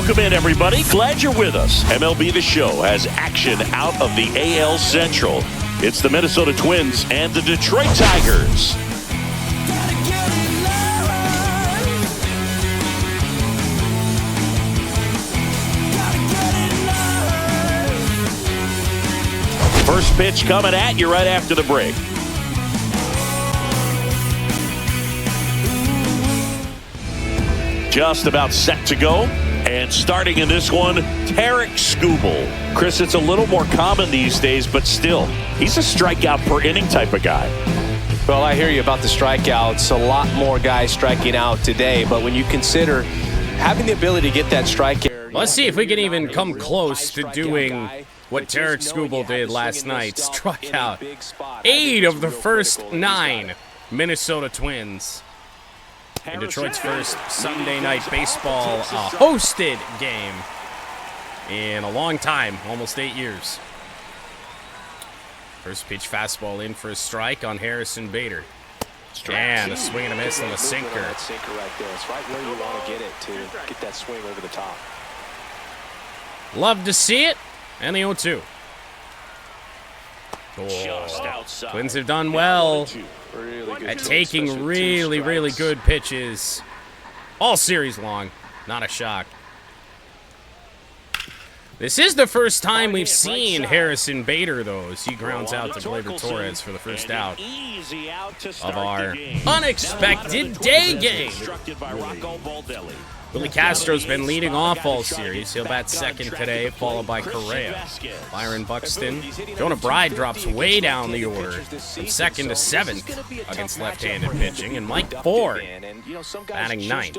Welcome in, everybody. Glad you're with us. MLB The Show has action out of the AL Central. It's the Minnesota Twins and the Detroit Tigers. First pitch coming at you right after the break. Just about set to go. And starting in this one, Kerry Fkn. Chris, it's a little more common these days, but still, he's a strikeout per inning type of guy. Well, I hear you about the strikeouts. A lot more guys striking out today, but when you consider having the ability to get that strikeout. Let's see if we can even come close to doing what Kerry Fkn did last night. Struck out 8 of the first 9 Minnesota Twins. In Detroit's first Sunday night baseball hosted game in a long time, almost 8 years. First pitch fastball in for a strike on Harrison Bader. And a swing and a miss on the sinker. That sinker right there. It's right where you want to get it to get that swing over the top. Love to see it. And the 0-2. Oh. Twins have done well at taking really good pitches all series long. Not a shock. This is the first time we've seen Harrison Bader, though, as he grounds out to Gleyber Torres for the first out of our unexpected day game. Willie Castro's been leading off all series. He'll bat second today, followed by Correa. Byron Buxton. Jonah Bride drops way down the order from second to 7th against left-handed pitching. And Mike Ford batting 9th.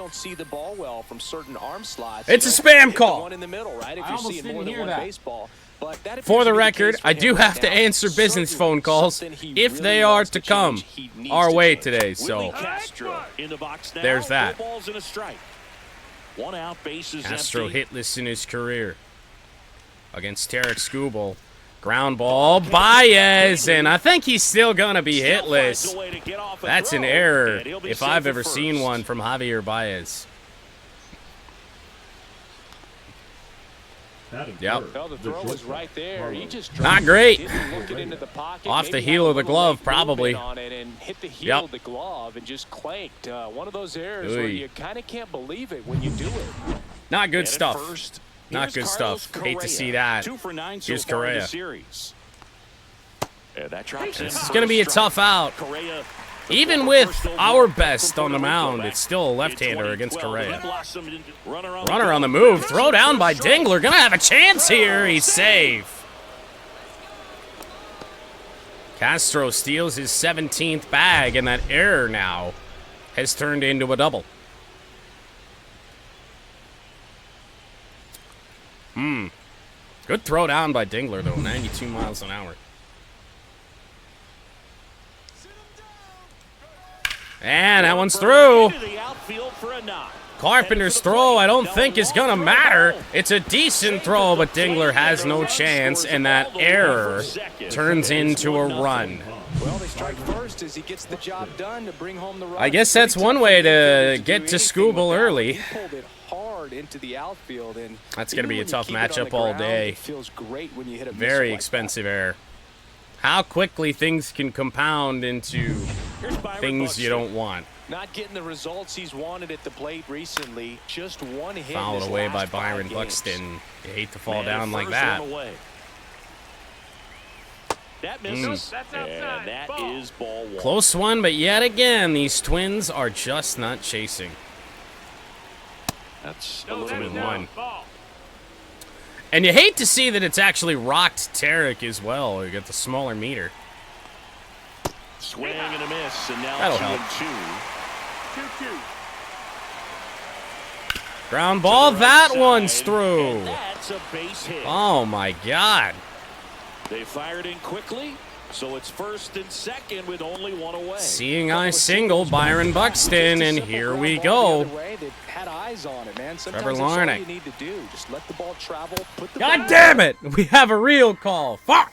It's a spam call. I almost didn't hear that. For the record, I do have to answer business phone calls if they are to come our way today. So there's that. Castro hitless in his career against Kerry Fkn. Ground ball, Baez, and I think he's still going to be hitless. That's an error if I've ever seen one from Javier Baez. Yep. Not great. Off the heel of the glove, probably. Yep. One of those errors where you kind of can't believe it when you do it. Not good stuff. Not good stuff. Hate to see that. Here's Correa. This is going to be a tough out. Even with our best on the mound, it's still a left-hander against Correa. Runner on the move. Throw down by Dingler. Gonna have a chance here. He's safe. Castro steals his 17th bag, and that error now has turned into a double. Good throw down by Dingler, though. 92 miles an hour. And that one's through. Carpenter's throw, I don't think, is going to matter. It's a decent throw, but Dingler has no chance, and that error turns into a run. I guess that's one way to get to Fkn early. That's going to be a tough matchup all day. Very expensive error. How quickly things can compound into things you don't want. Not getting the results he's wanted at the plate recently. Just one hit. Fouled away by Byron Buxton. You hate to fall down like that. That misses. And that is ball 1. Close one, but yet again, these Twins are just not chasing. That's 2-1. And you hate to see that it's actually rocked Tarek as well. You get the smaller meter. Swing and a miss, and now that'll 2-2. Ground ball, that one's through. That's a base hit. Oh my God. They fired in quickly, so it's first and second with only 1 away. Seeing eye single, Byron Buxton, and here we go. Trevor Larnach. God damn it! We have a real call. Fuck!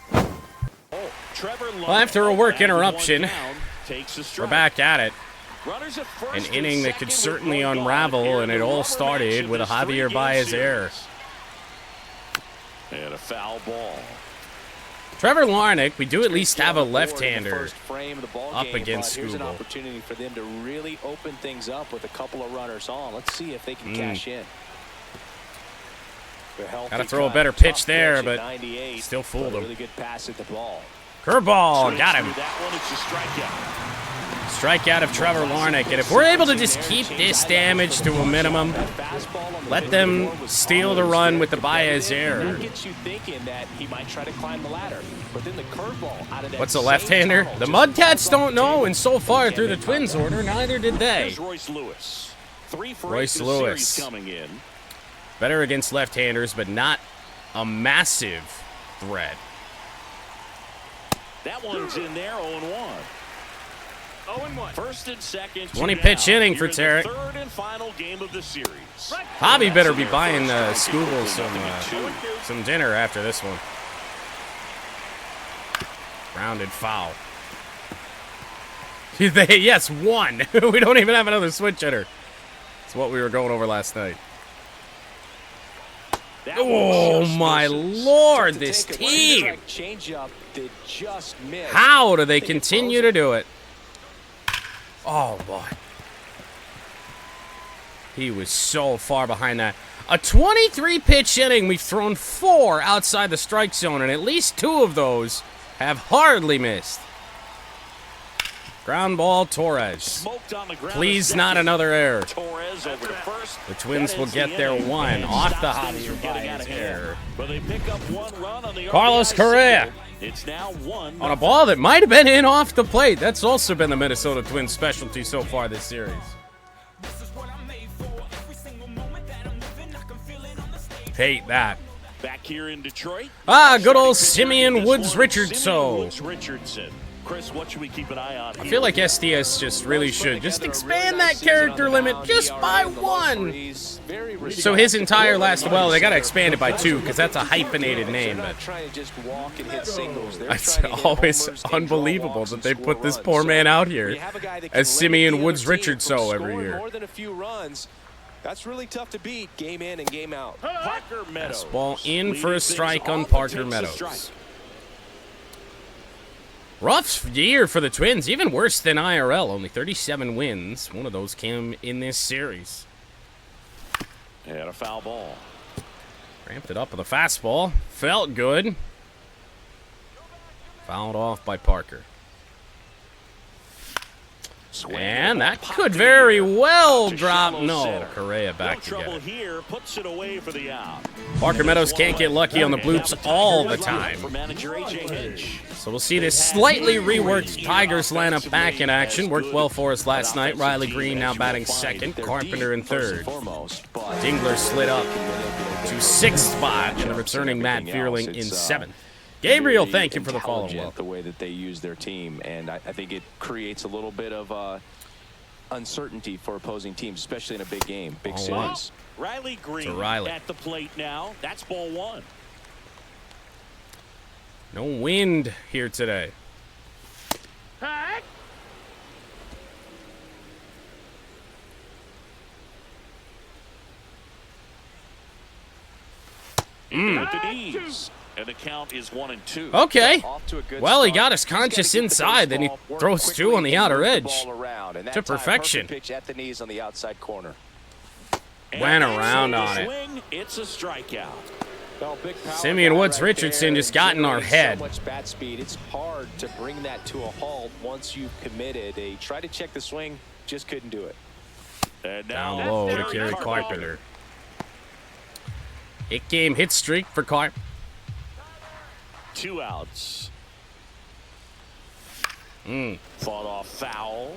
Well, after a work interruption, we're back at it. An inning that could certainly unravel, and it all started with a Javier Baez error. And a foul ball. Trevor Larnach, we do at least have a left-hander up against Here's an Skubal. opportunity for them to really open things up with a couple of runners on. Let's see if they can cash in. Got to throw a better pitch there, but still fooled him. Really good pass at the ball. Curveball, got him. That one, it's a strikeout. Strikeout of Trevor Larnach, and if we're able to just keep this damage to a minimum, let them steal the run with the Baez error. What's a left-hander? The Mudcats don't know, and so far through the Twins order, neither did they. Royce Lewis. 3 for 8 Royce this Lewis. series coming in. Better against left-handers, but not a massive threat. That one's in there, 0-1. 0-1. First and second. 20-pitch inning for Tarek. Third and final game of the series. Javi better be buying Skubal some dinner after this one. Grounded foul. Yes, one. We don't even have another switch hitter. It's what we were going over last night. Oh, my Lord, this team. How do they continue to do it? Oh, boy. He was so far behind that. A 23-pitch inning. We've thrown 4 outside the strike zone, and at least 2 of those have hardly missed. Ground ball, Torres. Please, not another error. The Twins will get their one off the Javier Baez error. Carlos Correa on a ball that might have been in off the plate. That's also been the Minnesota Twins specialty so far this series. Hate that. Back here in Detroit. Good old Simeon Woods Richardson. Chris, what should we keep an eye on here? I feel like SDS just really should just expand that character limit just by 1. So his entire last, well, they got to expand it by 2 because that's a hyphenated name. But it's always unbelievable that they put this poor man out here as Simeon Woods Richardson every year. That's really tough to beat game in and game out. Parker Meadows. Ball in for a strike on Parker Meadows. Rough year for the Twins, even worse than IRL. Only 37 wins. One of those came in this series. And a foul ball. Ramped it up with a fastball. Felt good. Fouled off by Parker. And that could very well drop. No, Correa back together. Parker Meadows can't get lucky on the bloops all the time. So we'll see this slightly reworked Tigers lineup back in action. Worked well for us last night. Riley Green now batting second. Carpenter in third. Dingler slid up to 6th spot, and the returning Matt Vierling in 7th. Gabriel, thank you for the follow. The way that they use their team, and I think it creates a little bit of uncertainty for opposing teams, especially in a big game, big series. Riley Green at the plate now. That's ball 1. No wind here today. And the count is 1-2. Okay. Well, he got us conscious inside, then he throws 2 on the outer edge to perfection. Went around on it. It's a strikeout. Simeon Woods Richardson just got in our head. Much bat speed. It's hard to bring that to a halt once you've committed. They tried to check the swing, just couldn't do it. And down low to Kerry Carpenter. 8-game hit streak for Carp. 2 outs. Fought off foul.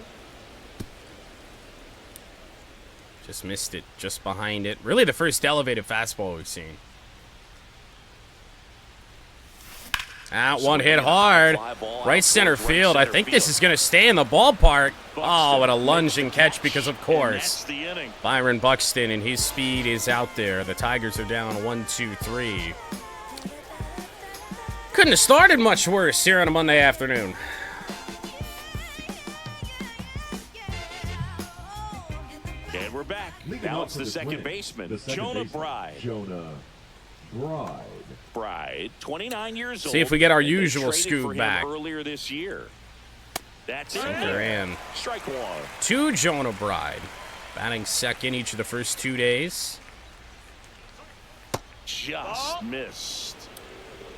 Just missed it, just behind it. Really the first elevated fastball we've seen. One hit hard. Right center field. I think this is going to stay in the ballpark. Oh, what a lunging catch because, of course, Byron Buxton and his speed is out there. The Tigers are down 1-2-3. Couldn't have started much worse here on a Monday afternoon. Now it's the second baseman, Jonah Bride. Bride, 29 years old. See if we get our and they usual traded scoop for him back. earlier this year. That's it. Sinker in. Strike one. To Jonah Bride. Batting second each of the first 2 days. Just missed.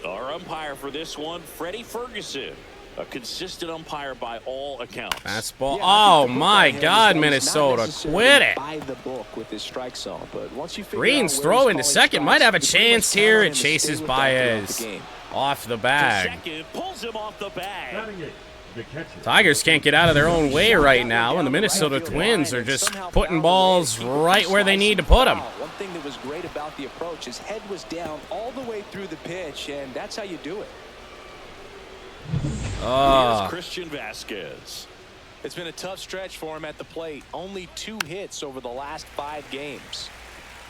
Our umpire for this one, Freddie Ferguson. A consistent umpire by all accounts. Fastball. Oh, my God, Minnesota. Quit it. By the book with his strike zone, but once you figure Green's out throw where into he's second. calling Might have a strikes, you pretty chance much here. count It him to chases stay with that throughout Baez the game. off the bag. Second, pulls him off the bag. Tigers can't get out of their own way right now, and the Minnesota Twins are just putting balls right where they need to put them. One thing that was great about the approach, his head was down all the way through the pitch, and that's how you do it. Here's Christian Vasquez. It's been a tough stretch for him at the plate. Only 2 hits over the last 5 games.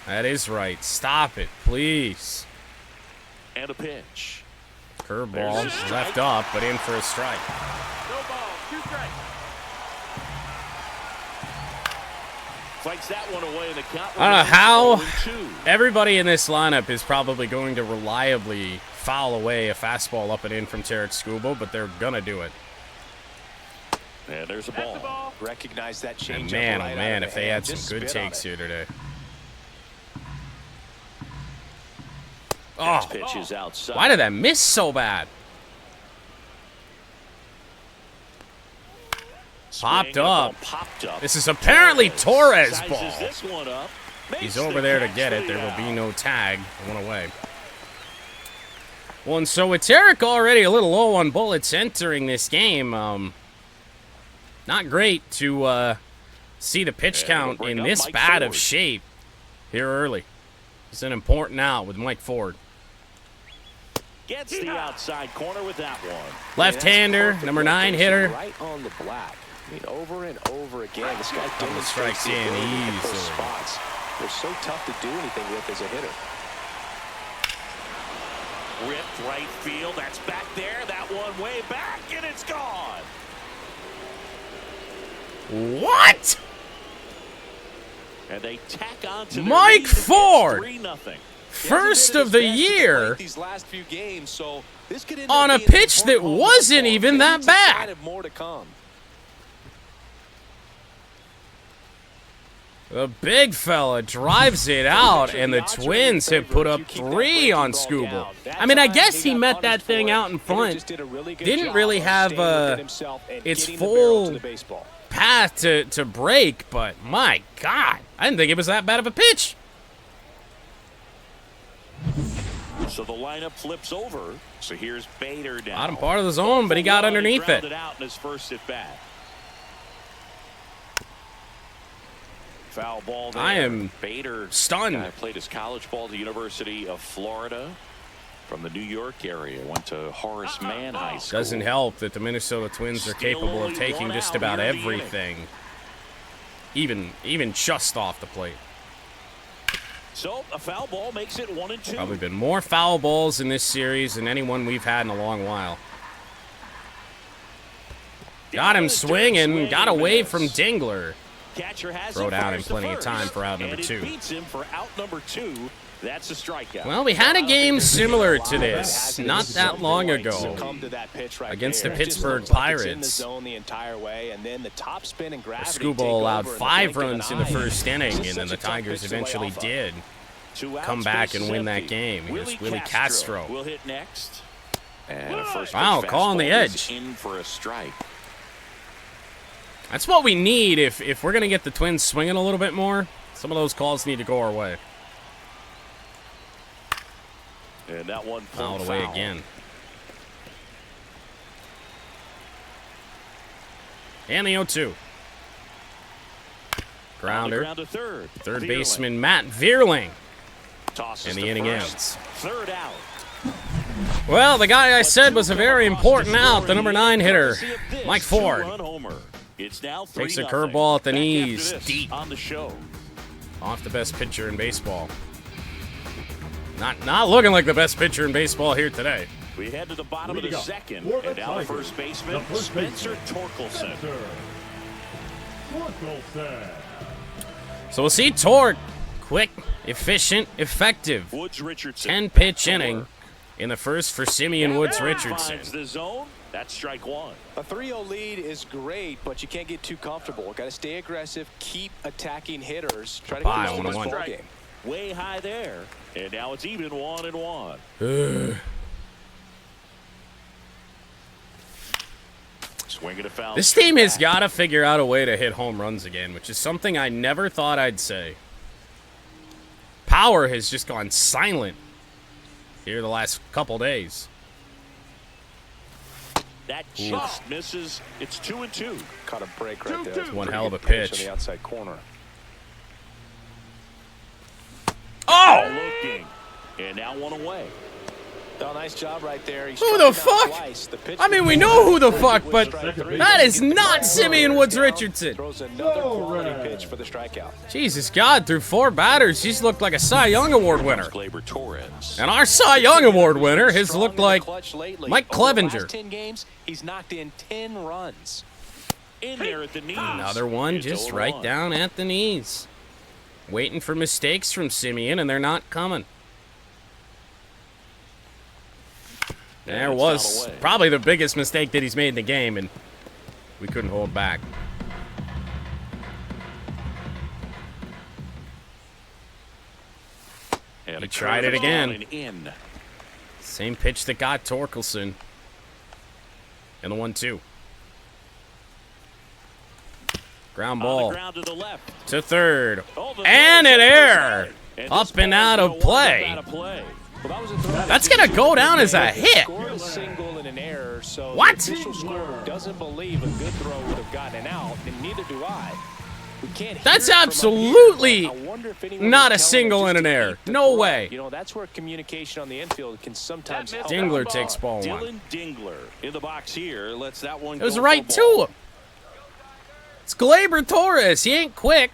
That is right. Stop it, please. And a pitch. Curveball left up, but in for a strike. No ball. 2 strikes. Fights that one away in the count. I don't know how 0-2. everybody in this lineup is probably going to reliably foul away a fastball up and in from Tarek Skubal, but they're going to do it. And there's a That's the ball. ball. Recognize that change. And man, oh man, if they had some good takes here today. Next Oh, pitch is outside. why did that miss so bad? Popped up. Popped up. This is apparently Torres' Sizes ball. this one up. He's Makes over the there to catch get for it. the There will out. be no tag. It went away. Well, and so with Tarek already a little low on bullets entering this game, not great to see the pitch And count it'll bring in up this Mike bad of Ford. shape here early. It's an important out with Mike Ford. Gets the outside corner with that one. Left-hander, number 9 hitter. Right on the black. I mean, over and over again, this guy Couple demonstrates strikes the in ability to hit those easily. spots. They're so tough to do anything with as a hitter. Ripped right field. That's back there. That one way back, and it's gone. What? And they tack on to their Mike lead. It's Ford. 3-0. First of the year These last few games, so this could end on up a being an pitch that important wasn't ball. even Maybe that it's a sign bad. of more to come. The big fella drives it out, and the Twins have put up 3 on Skubal. I mean, I guess he met that thing out in front. Didn't really have its full path to break, but my God, I didn't think it was that bad of a pitch. So the lineup flips over. So here's Bader down. Bottom part of the zone, but he got underneath it. Grounded out in his first at bat. Foul ball there. I am Bader stunned. played his college ball at the University of Florida from the New York area. Went to Horace Mann High School. Doesn't help that the Minnesota Twins are capable of taking just about everything, even just off the plate. So a foul ball makes it 1-2. Probably been more foul balls in this series than anyone we've had in a long while. Got him swinging, got away from Dingler. Catcher has Throw him, down fires in to plenty of first, time for out number and it 2. beats him for out number 2. That's a strikeout. Well, we had a game similar to this not that long ago Succumb to that pitch right against the there. Pittsburgh Just looks like it's in the Pirates. zone the entire way, and then the top spin and gravity Skubal take allowed over in the 5 blink of an runs in the eye. first inning, It's and just then the such a tough Tigers pitch to lay eventually off of. did 2 outs, come back and base win is that empty. game. Here's Willie Castro Castro. will hit next. And a first Wow, pitch call on the fastball is edge. in for a strike. That's what we need if we're going to get the Twins swinging a little bit more. Some of those calls need to go our way. And that one Fouled pulled away foul. again. And the 0-2. Grounder. Ground to third. Third Vierling baseman Matt Vierling. tosses And the to inning first. ends. Third out. Well, the guy I said was a very important out, the number 9 hitter, Mike Ford. Two-run homer. It's now 3-0. Takes a curveball at the Back knees, after this deep. on the show. Off the best pitcher in baseball. Not looking like the best pitcher in baseball here today. We head to the bottom of the second, and now the first baseman, Spencer Torkelson. So we'll see Torque. Quick, efficient, effective. Woods Richardson. 10-pitch inning in the first for Simeon Woods Richardson. Finds the zone. That's strike one. A 3-0 lead is great, but you can't get too comfortable. Got to stay aggressive, keep attacking hitters. Try to Bye, get this 1-1. ball game. Way high there. And now it's even 1-1. Swinging a foul. This team has got to figure out a way to hit home runs again, which is something I never thought I'd say. Power has just gone silent here the last couple days. That just misses. It's 2-2. Caught a break right there. It's one hell of a Pitch pitch. on the outside corner. Oh! Looking. And now one away. Oh, nice job right there. Who the fuck? I mean, we know who the fuck, but that is not Simeon Woods Richardson. Throws another quality pitch for the strikeout. Jesus God, through 4 batters, he's looked like a Cy Young Award winner. Gleyber Torres. And our Cy Young Award winner has looked like Mike Over the Clevenger. last 10 games, he's knocked in 10 runs. In there at the knees. Another one It's just 0-1. right down at the knees. Waiting for mistakes from Simeon, and they're not coming. There it's was foul away. probably the biggest mistake that he's made in the game, and we couldn't hold back. And He a tried it curve again. down and in. Same pitch that got Torkelson. And the 1-2. Ground On ball the ground to the left. to third. Oh, the And throw an is error. And Up this and ball out is of gonna wind up play. out of play. Well, that was a throw. That's going to go down as a hit. Scored a single and an error, so What? the official score doesn't believe a good throw would have gotten an out, and neither do I. We can't hear That's it from up absolutely here, but I wonder if anyone not was a telling him single just and an to error. keep the No throw. way. You know, that's where communication on the infield can sometimes help. Dingler takes ball 1. Dylan Dingler in the box here. Lets that one It was go right for ball. to him. It's Gleyber Torres. He ain't quick.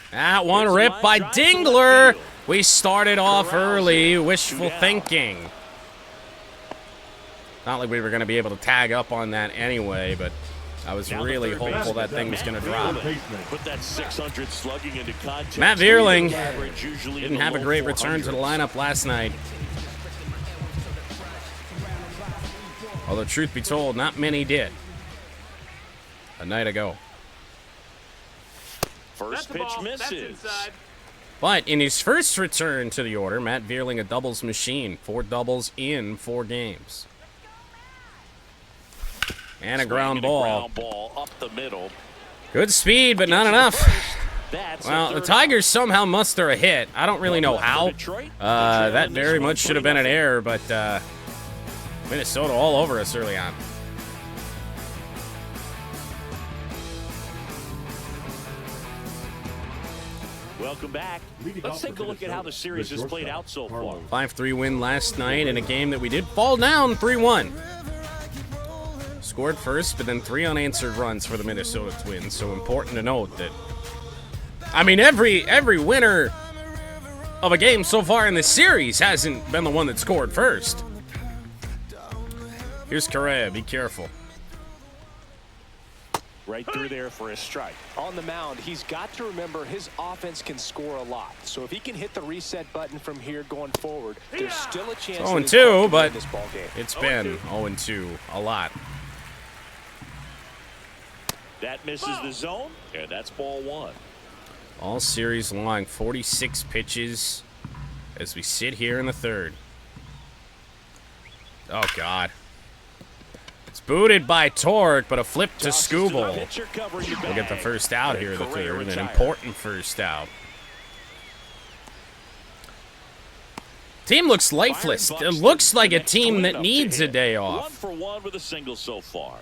That one Here's a ripped line by drive to left Dingler. field. We started off Corrals early. it. Wishful 2 down. thinking. Not like we were going to be able to tag up on that anyway, but I was Now the really third hopeful baseman, that thing was Matt going to drop. Vierling. Put that 600 slugging into context. Matt Vierling Average usually in didn't the have a low great return to the 400s. lineup last night. Although, truth be told, not many did. A night ago. First That's the pitch ball. That's misses. inside. But in his first return to the order, Matt Vierling a doubles machine. 4 doubles in 4 games. And a ground Swinging ball. ground ball up the middle. Good speed, but not enough. That's Well, the third Tigers somehow muster a hit. I don't really know how. Detroit. That very much should have been an error, but Minnesota all over us early on. Welcome back. Let's take a look at how the series has played out so far. 5-3 win last night in a game that we did fall down 3-1. Scored first, but then 3 unanswered runs for the Minnesota Twins. So important to note that, I mean, every winner of a game so far in this series hasn't been the one that scored first. Here's Correa. Be careful. Right through there for a strike. On the mound, he's got to remember his offense can score a lot. So if he can hit the reset button from here going forward, there's still a chance. It's that he's 0-2, going to but win this ball game. it's been 0-2 a lot. That misses the zone, and that's ball 1. All series long, 46 pitches as we sit here in the third. Oh, God. It's booted by Torque, but a flip to Skubal. We'll get the first out here in the third, an important first out. Team looks lifeless. It looks like a team that needs a day 1 off. for 1 with a single so far.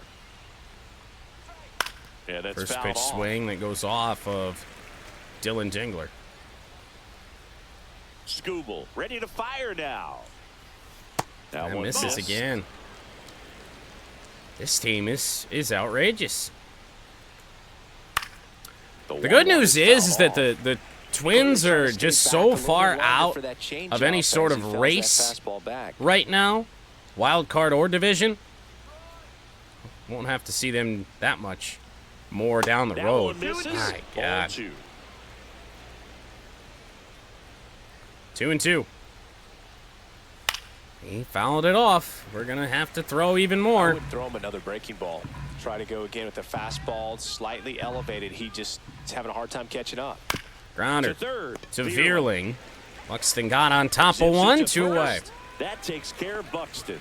Yeah, that's First fouled pitch off. swing that goes off of Dylan Dingler. Skubal ready to fire now. That And one misses missed. again. This team is outrageous. The good news is that the Twins are just so far out of any sort of race right now, wild card or division. Won't have to see them that much more down the That road. one misses. My Ball God. 2. 2-2. He fouled it off. We're going to have to throw even I more. would throw him another breaking ball. Try to go again with the fastball, slightly elevated. He just is having a hard time catching up. Grounder To third. to Veerling. Buxton got on top of one, Simpson to 2 away. first. That takes care of Buxton.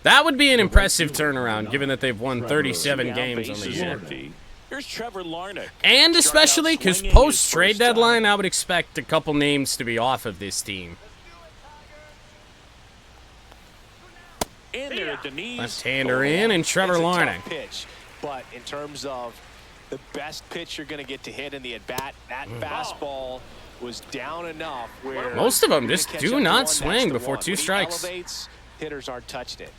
That would be an impressive turnaround, given that they've won 37 Now games on base the is year. empty. Here's Trevor Larnach. And especially because Struck out swinging his post-trade first time. deadline, I would expect a couple names to be off of this team. In there at the knees. Left-hander in, and Trevor It's a tough Larnach. pitch, but in terms of the best pitch you're going to get to hit in the at-bat, that fastball was down enough where Most of them you're just gonna catch do up to not one, that's swing the before one. 2 When he strikes. elevates, hitters aren't touching it.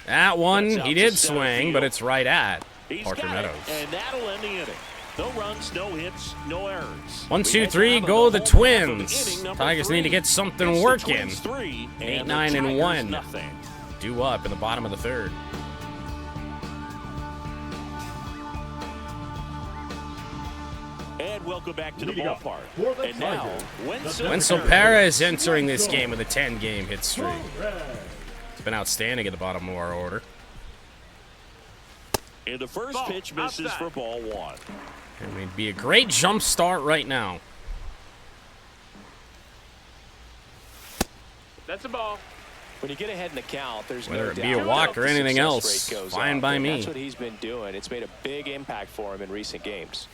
That one, That's out he to did center swing, field. but it's right at He's Parker got Meadows. it, and that'll end the inning. No runs, no hits, no errors. 1, 2, We head 3, down to go the home half of Twins. inning number Tigers need to 3. get something It's the working. Twins 3, 8, and 9, the and Tigers 1. nothing. Due up in the bottom of the 3rd. And welcome back to the ballpark. And now, Wenzel Perez entering this game with a 10-game hit streak. It's been outstanding at the bottom of our order. And the first Ball, pitch misses outside. for ball 1. It would be a great jump start right now. That's a ball. When you get ahead in the count, there's Whether no it doubt be a walk that or the anything success else, rate goes fine up, by and me. That's what he's been doing. It's made a big impact for him in recent games.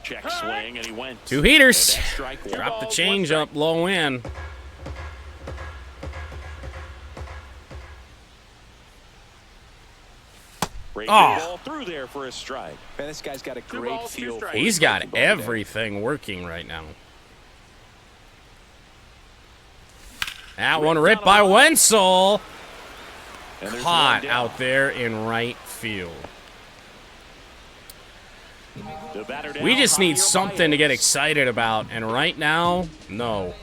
Check swing, and he went. 2 heaters. And that's strike 1. Drop the balls, change up, low in. Breaking Oh. ball through there for a strike. Man, this guy's got a Two great balls, two feel for strikes. He's his got breaking ball today. everything working right now. That one ripped by Wenzel. And there's Caught one down. out there in right field. The batter down, We just need Javier something to get Baez. excited about, and right now, no.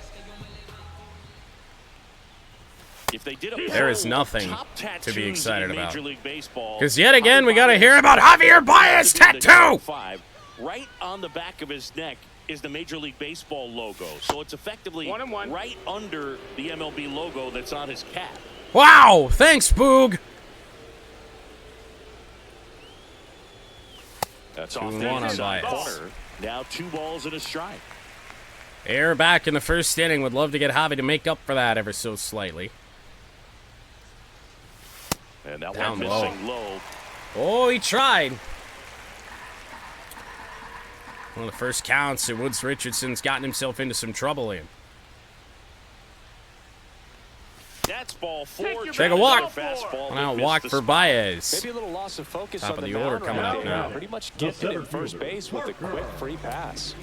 If they did a There is poll, nothing top to be tattoos excited in about. Major League Baseball, Because yet again, Javier we got to Baez hear about Javier Baez to be the tattoo. 5. Right on the back of his neck is the Major League Baseball logo. So it's effectively 1-1. right under the MLB logo that's on his cap. Wow, thanks, Boog. That's 2-1 off on the inside Baez. corner. Now 2 balls and a strike. Air back in the first inning. Would love to get Javi to make up for that ever so slightly. And that Down one low. missing low. Oh, he tried. One of the first counts that Woods Richardson's gotten himself into some trouble in. That's ball 4. Take a walk. Fastball One that out missed walk the for spot. Baez. Maybe a little loss of focus Top on of the the order mound coming right up there. now. Pretty much gifted in first base with a quick free pass.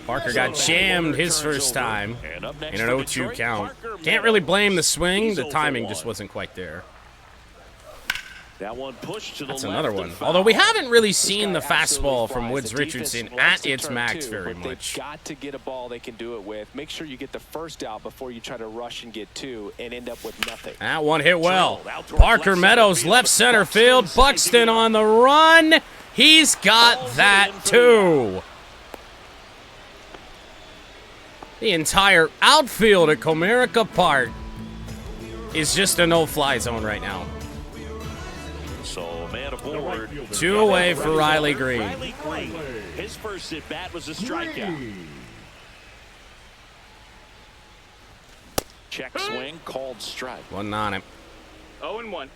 Parker got jammed his first time And up next in an for 0-2 Detroit, count. Parker Can't really Meadows. blame the swing. He's The 0 for timing 1. just wasn't quite there. That one pushed to the That's left another and one. foul. Although we haven't really This seen guy the absolutely fastball from flies. Woods The defense Richardson loves at to its turn max too, very but much. They've got to get a ball they can do it with. Make sure you get the first out before you try to rush and get 2 and end up with nothing. That one hit well. Drilled out towards Parker left Meadows, center left field. center field. Buxton Buxton on the run. He's got Balls that in for the too. The entire outfield at Comerica Park is just a no-fly zone right now. So man aboard. 2 away for Riley Green. Riley Green. His first at bat was a strikeout. Check swing, called strike. One on him. 0-1.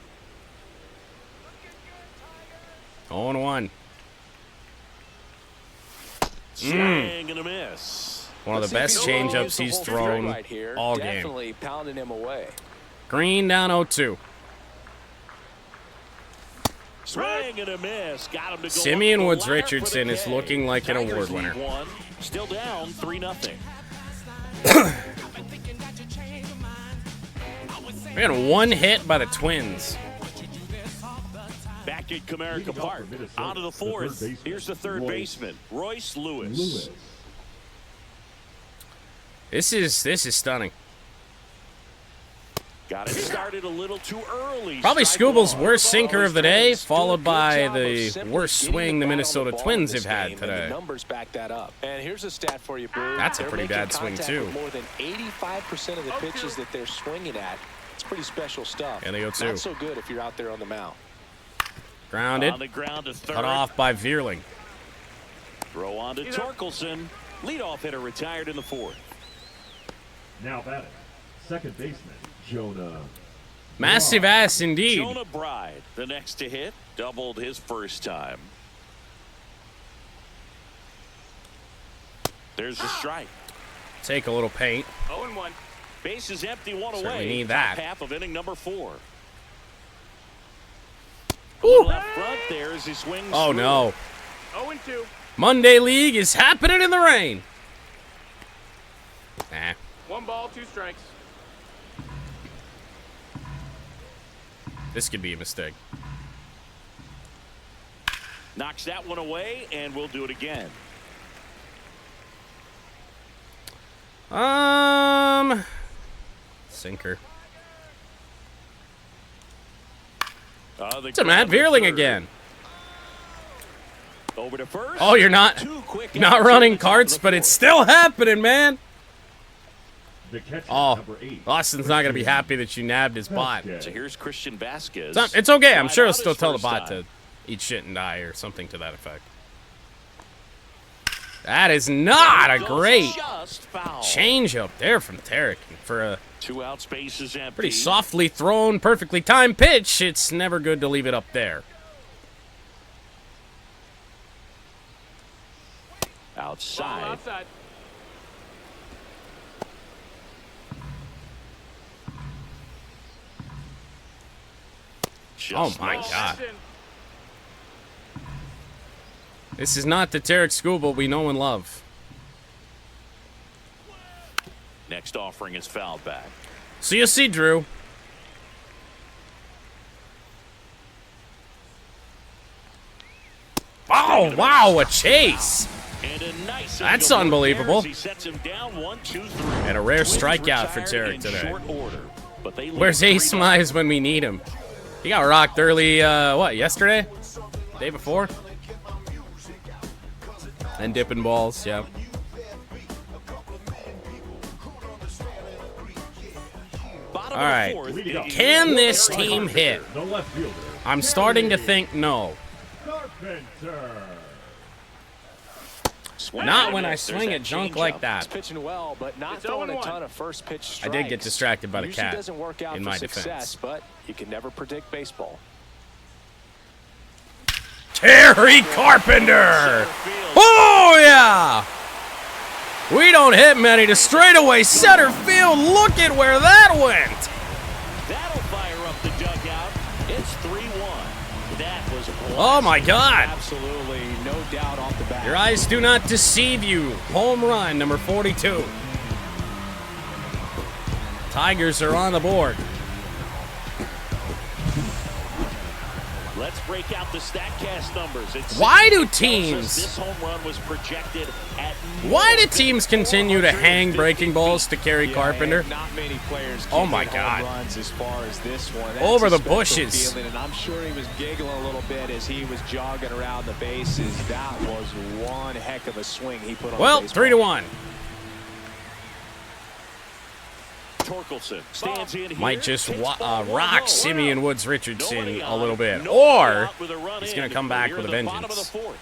0-1. Swing and a miss. One of the Let's best see if he changeups use the he's whole thrown thing right here. all game. Definitely pounding him away. Green down 0-2. Swing and a miss. Got him to go Simeon up the Woods ladder for Richardson the is K. looking like an Tigers award lead winner. 1. Still down 3-0. We had 1 hit by the Twins. Back at Comerica Park. On to the 4th. Here's the third baseman, Royce Lewis. This is stunning. Got it started a little too early. Probably Strike Scooble's one. worst sinker of the day, followed by Good job of the simply worst getting swing the bat on Minnesota ball in Twins this have had game, and the today. numbers back that up. And here's a stat for you, Boo. That's a They're pretty making bad swing, contact too. with more than 85% of the pitches that they're swinging at. It's pretty special stuff. And the 0-2. Not so good if you're out there on the mound. Grounded. On the ground to third. Cut off by Veerling. Throw on to Torkelson. Leadoff hitter retired in the fourth. Now batting, second baseman Jonah. Massive ass indeed. Jonah Bride, the next to hit, doubled his first time. There's the strike. Take a little paint. 0-1. Base is empty, one Certainly away. need that. Top half of inning number 4. Ooh. Up front there as he swings. Oh through. no. 0-2. Monday League is happening in the rain. Nah. 1 ball, 2 strikes. This could be a mistake. Knocks that one away, and we'll do it again. Sinker. It's a Matt Veerling again. Over to first. Oh, you're not running carts, but it's still happening, man. The catcher, Oh, number 8. Austin's not going to be happy that you nabbed his bot. So here's Christian Vasquez. It's okay. I'm sure he'll Tried out still his tell the first bot time. to eat shit and die or something to that effect. That is not a great Just foul. change up there from Tarek. For a 2 out, space is empty. pretty softly thrown, perfectly timed pitch, it's never good to leave it up there. Ball Outside. outside. Oh Just my missed. God. That's in. This is not the Tarek Skubal we know and love. Next offering is fouled back. So you see, Drew. Oh, wow, a chase. And a nice That's angle unbelievable. there as he sets him down 1-2-3. And a rare Twins strikeout for retired Tarek in today. short order, but they lead Where's Ace 3-0. Mize when we need him? He got rocked early, what, yesterday? Day before? And dipping balls, yeah. Bottom All of the right. fourth, Can this team hit? The left fielder, I'm starting to think no. Carpenter. Swing Not and when I miss. There's swing that at junk changeup. like He's that. pitching well, but not It's throwing a 0-1. ton of first pitch I strikes. did get distracted by the Usually cat doesn't work out in for my success, defense. but you can never predict baseball. Kerry Carpenter! Oh, yeah! We don't hit many to straightaway center field. Look at where that went. That'll fire up the dugout. It's 3-1. That was a blast. Oh, my God. Absolutely, no doubt off the bat. Your eyes do not deceive you. Home run, number 42. Tigers are on the board. Let's break out the StatCast numbers. It's Why do 60 tells us teams- This home run was projected at Why do more teams than continue to 450 hang breaking balls to Kerry Yeah, Carpenter? and not many players Oh can my hit God. home runs as far as this one. Over That's the a special bushes. feeling, and I'm sure he was giggling a little bit as he was jogging around the bases. That was one heck of a swing he put on Well, the baseball. 3-1. Torkelson stands in here. Might just Takes ball rock 1-0. Simeon Woods Richardson Nobody a on, little bit. nobody Or out with a run he's in. going to come back We're with a in the bottom of the vengeance. fourth.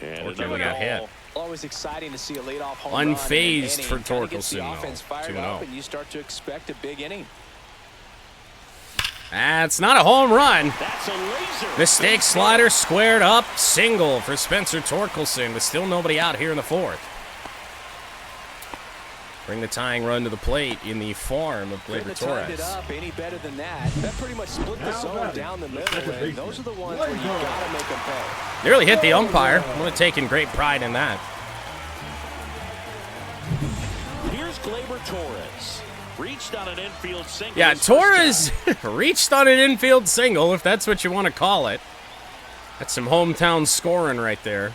And Torkelson another got hit. ball. Always exciting to see a leadoff home run in an Unfazed inning. for Kinda gets the Torkelson, offense though. fired 2-0. up, and you start to expect a big inning. That's not a home run. That's a laser. Mistake slider squared up. Single for Spencer Torkelson with still nobody out here in the fourth. Bring the tying run to the plate in the form of Couldn't Gleyber have timed it Torres. up any better than that. That pretty much split the zone down the middle, and those are the ones where you gotta make them pay. Nearly hit the umpire. Would have taken great pride in that. Here's Gleyber Torres. Reached on an infield single. Yeah, his first Torres time. reached on an infield single, if that's what you want to call it. That's some hometown scoring right there.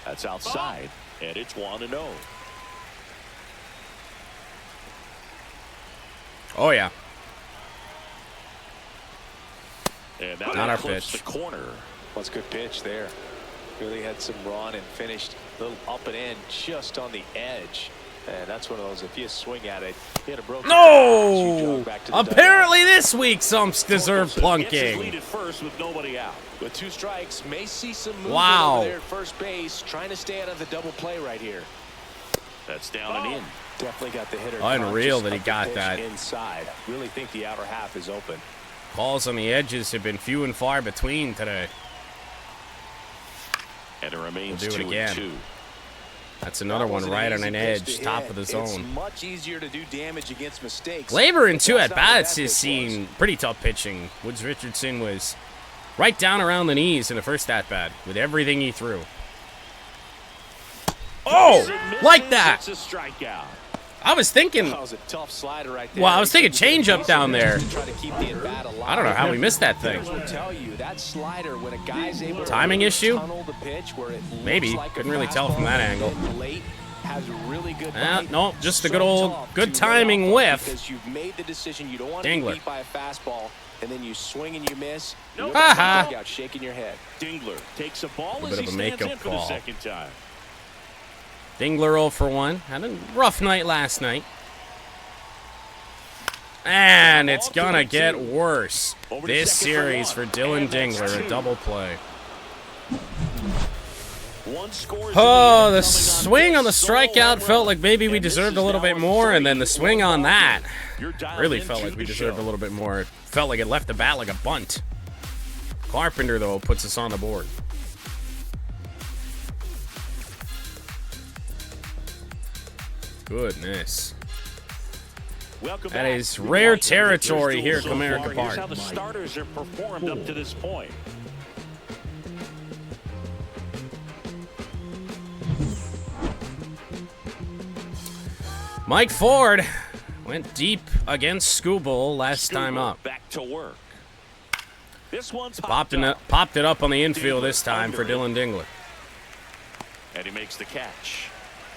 That's outside, and it's 1-0. Oh, yeah. And Not our clips pitch. the corner. Well, it's a good pitch there. Really had some run and finished a little up and in just on the edge. And that's one of those, if you swing at it, you hit a broken glass, you No! jog back to the Apparently this week Sumps deserve Gets his lead plunking. at first with nobody out. dugout. With 2 strikes, may see some movement Wow. over there at first base, trying to stay out of the double play right here. That's down and in. Definitely got the hitter. Unreal conscious that he of the got pitch that. inside. Really think the outer half is open. Calls on the edges have been few and far between today. And it remains We'll do it 2 again. and 2. That's another one right on an edge, top of the It's zone. much easier to do damage against mistakes. Labor in 2 That's not what at-bats that has pitch seen pretty tough pitching. Woods Richardson was right down around the knees in the first at-bat with everything he threw. Oh, like that. It's a strikeout. I was thinking, That was a tough slider right there. well, I was thinking changeup down there. To try to keep the at-bat alive. I don't know how we missed that thing. Hitters will tell you that slider, when a guy's able to Timing issue? tunnel the pitch where it looks Maybe. like a Couldn't really tell from that fastball angle. late, has really good bite. No, just a So good old, tough good to lay timing off whiff. Because you've made the decision you don't want to be Dingler. beat by a fastball, and then you swing and you miss. Nope. You're in the Ha-ha. dugout shaking your head. Dingler takes a ball A as bit he of a stands makeup in for the call. second time. Dingler 0 for 1. Had a rough night last night. And it's gonna get worse. This series for Dylan Dingler, a double play. One scores Oh, in the the swing on the strikeout felt like maybe we deserved a little bit more, and then the swing on that really felt like we deserved a little bit more. It felt like it left the bat like a bunt. Carpenter, though, puts us on the board. Goodness. That is rare territory here at Comerica Here's how Park. the starters have performed up to this point. Mike Ford went deep against Skubal last time up. Back to work. This one's Popped it up on the infield this time for Dylan Dingler. And he makes the catch.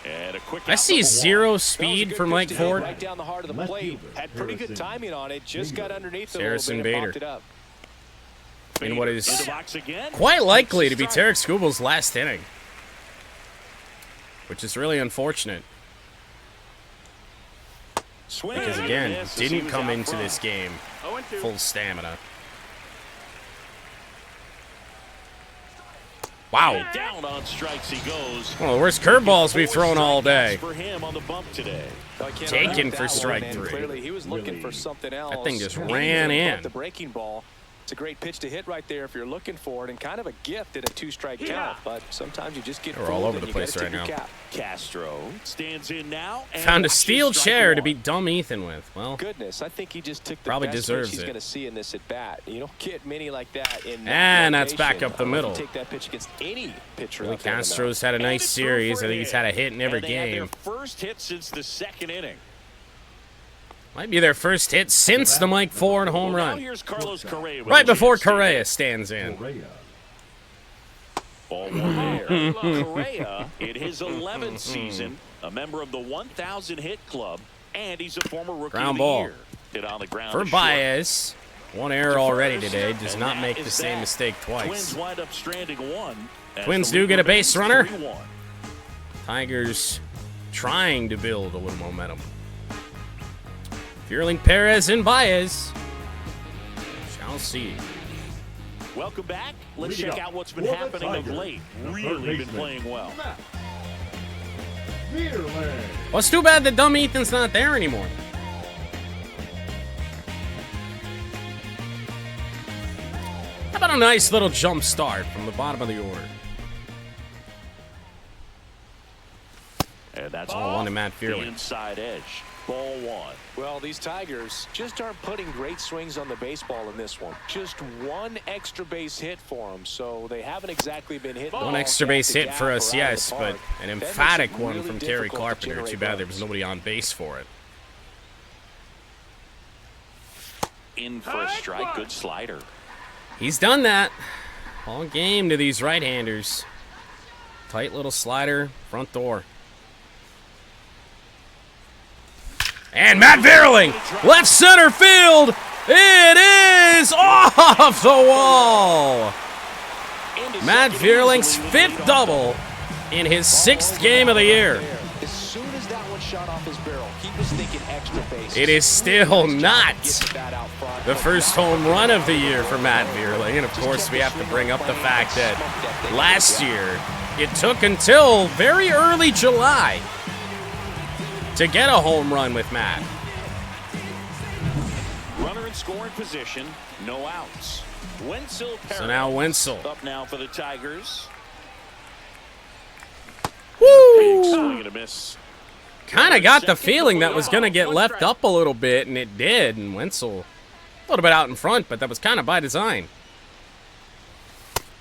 And a quick I out see to the zero wall. speed That was a good from pitch Mike to hit Ford. right down the heart of the Left plate. fielder, Had pretty good Harrison timing on it. Just got underneath it a Harrison little bit and Bader. popped it up. In what In is the box again. quite likely to be Tarek Skubal's last inning, which is really unfortunate Swing because, and a again, miss as he didn't was come out into front. this game 0 and 2. full stamina. Wow. Down on strikes he goes. One of the worst curveballs we've thrown all day. For him on the bump today. I can't Taken argue for that strike one, and 3. Clearly, he was looking for something else. That thing just He ran even in. bumped the breaking ball. It's a great pitch to hit right there if you're looking for it, and kind of a gift at a 2-strike count. But sometimes you just get We're all fooled over and the you place gotta right tip your now. cap. Castro stands in now. And Found a watches steel strike chair to one. beat dumb Ethan with. Well, Goodness, I think he just took the Probably best deserves pitch he's it. going to see in this at bat. You don't get many like that in that And that's location. back up the I don't know if middle. you take that pitch against any pitcher. Billy out there in the Castro's had a And nice it's through series. for I think he's had a hit in every And they had their game. first hit since the second inning. Might be their first hit since the Mike Ford home Well, now run. here's Carlos Correa. with Right a before chance to Correa hit. stands in. Correa. Ball one there. Correa, in his 11th season, a member of the 1,000 hit club, and he's a former rookie Ground of the ball. year. Hit on the ground For to short. Baez, one error already today. Does And not that make is the same that. mistake Twins twice. wind up stranding one. as Twins the do lead get a base runner. remains 3-1. Tigers trying to build a little momentum. Fierling, Perez, and Baez. Shall see. Welcome back. Let's Leading check up out what's been for the happening of Tigers, late. the Really third been baseman, playing well. Nearland. Well, it's too bad that dumb Ethan's not there anymore. How about a nice little jump start from the bottom of the order? And that's Ball one to Matt the Fierling. inside edge. Ball one. Well, these Tigers just aren't putting great swings on the baseball in this one. Just one extra base hit for them, so they haven't exactly been hitting. One balls extra at base the hit gap for or us, out of the yes, but park. an That makes it emphatic one really from Kerry difficult to Carpenter. generate Too bad there was runs. nobody on base for it. In for a strike. Good slider. He's done that all game to these right-handers. Tight little slider, front door. And Matt Vierling, left center field. It is off the wall. Matt Vierling's 5th double in his 6th game of the year. As soon as that one shot off his barrel, he was thinking extra base. It is still not the first home run of the year for Matt Vierling. And of course, we have to bring up the fact that last year, it took until very early July to get a home run with Matt. Runner in scoring position, no outs. Wenzel So now Wenzel. up now for the Tigers. Woo! Swing and a miss. Kind of got the feeling that was going to get left up a little bit, and it did. And Wenzel a little bit out in front, but that was kind of by design.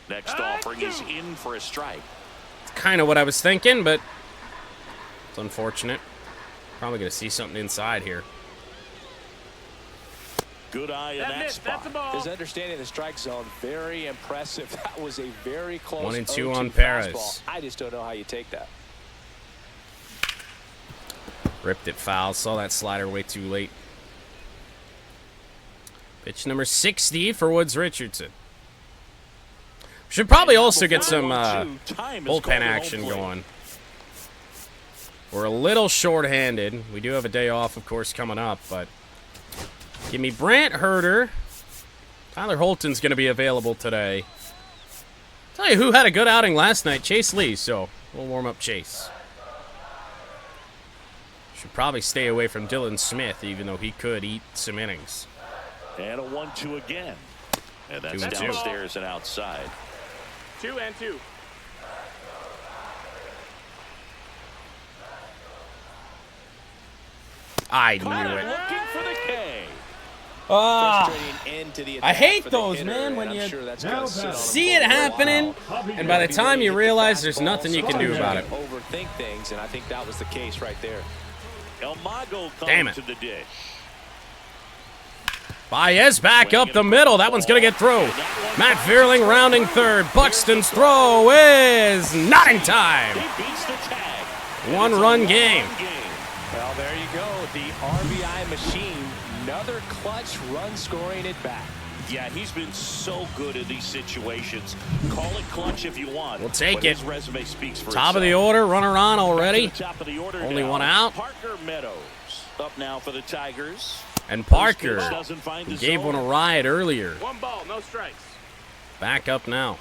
Next offering is in for a strike. It's kind of what I was thinking, but it's unfortunate. Probably going to see something inside here. Good eye in that spot. That's a ball. His understanding of the strike zone, very impressive. That was a very close 1-2 0-2 on Perez. fastball. I just don't know how you take that. Ripped it foul. Saw that slider way too late. Pitch number 60 for Woods Richardson. Should probably also get some bullpen action going. We're a little short-handed. We do have a day off, of course, coming up, but give me Brant Herter. Tyler Holton's going to be available today. Tell you who had a good outing last night, Chase Lee, so we'll warm up Chase. Should probably stay away from Dylan Smith, even though he could eat some innings. And a 1-2 again. And that's 2-2. downstairs and outside. 2-2. I knew Connor it. looking for the K. Frustrating end to the I attack hate for the those, hitter, man, when and I'm you sure that's gonna sit on him see for it a while. happening, and by the time you realize there's nothing you can do about it. Overthink things, and I think that was the case right there. El Mago Damn coming it. to the dish. Baez back up the middle. That one's going to get through. Matt Vierling rounding third. Buxton's throw is not in time. He beats the tag. 1-run game. Well, there you go. The RBI machine. Another clutch run scoring at bat. Yeah, he's been so good in these situations. Call it clutch if you want. We'll take but it. His resume speaks for Top of the itself. order. Runner on already. Top of the order Only now. one out. Parker Meadows up now for the Tigers. And Parker, Doesn't find who the gave zone. one a ride earlier, 1 ball, no strikes. back up now.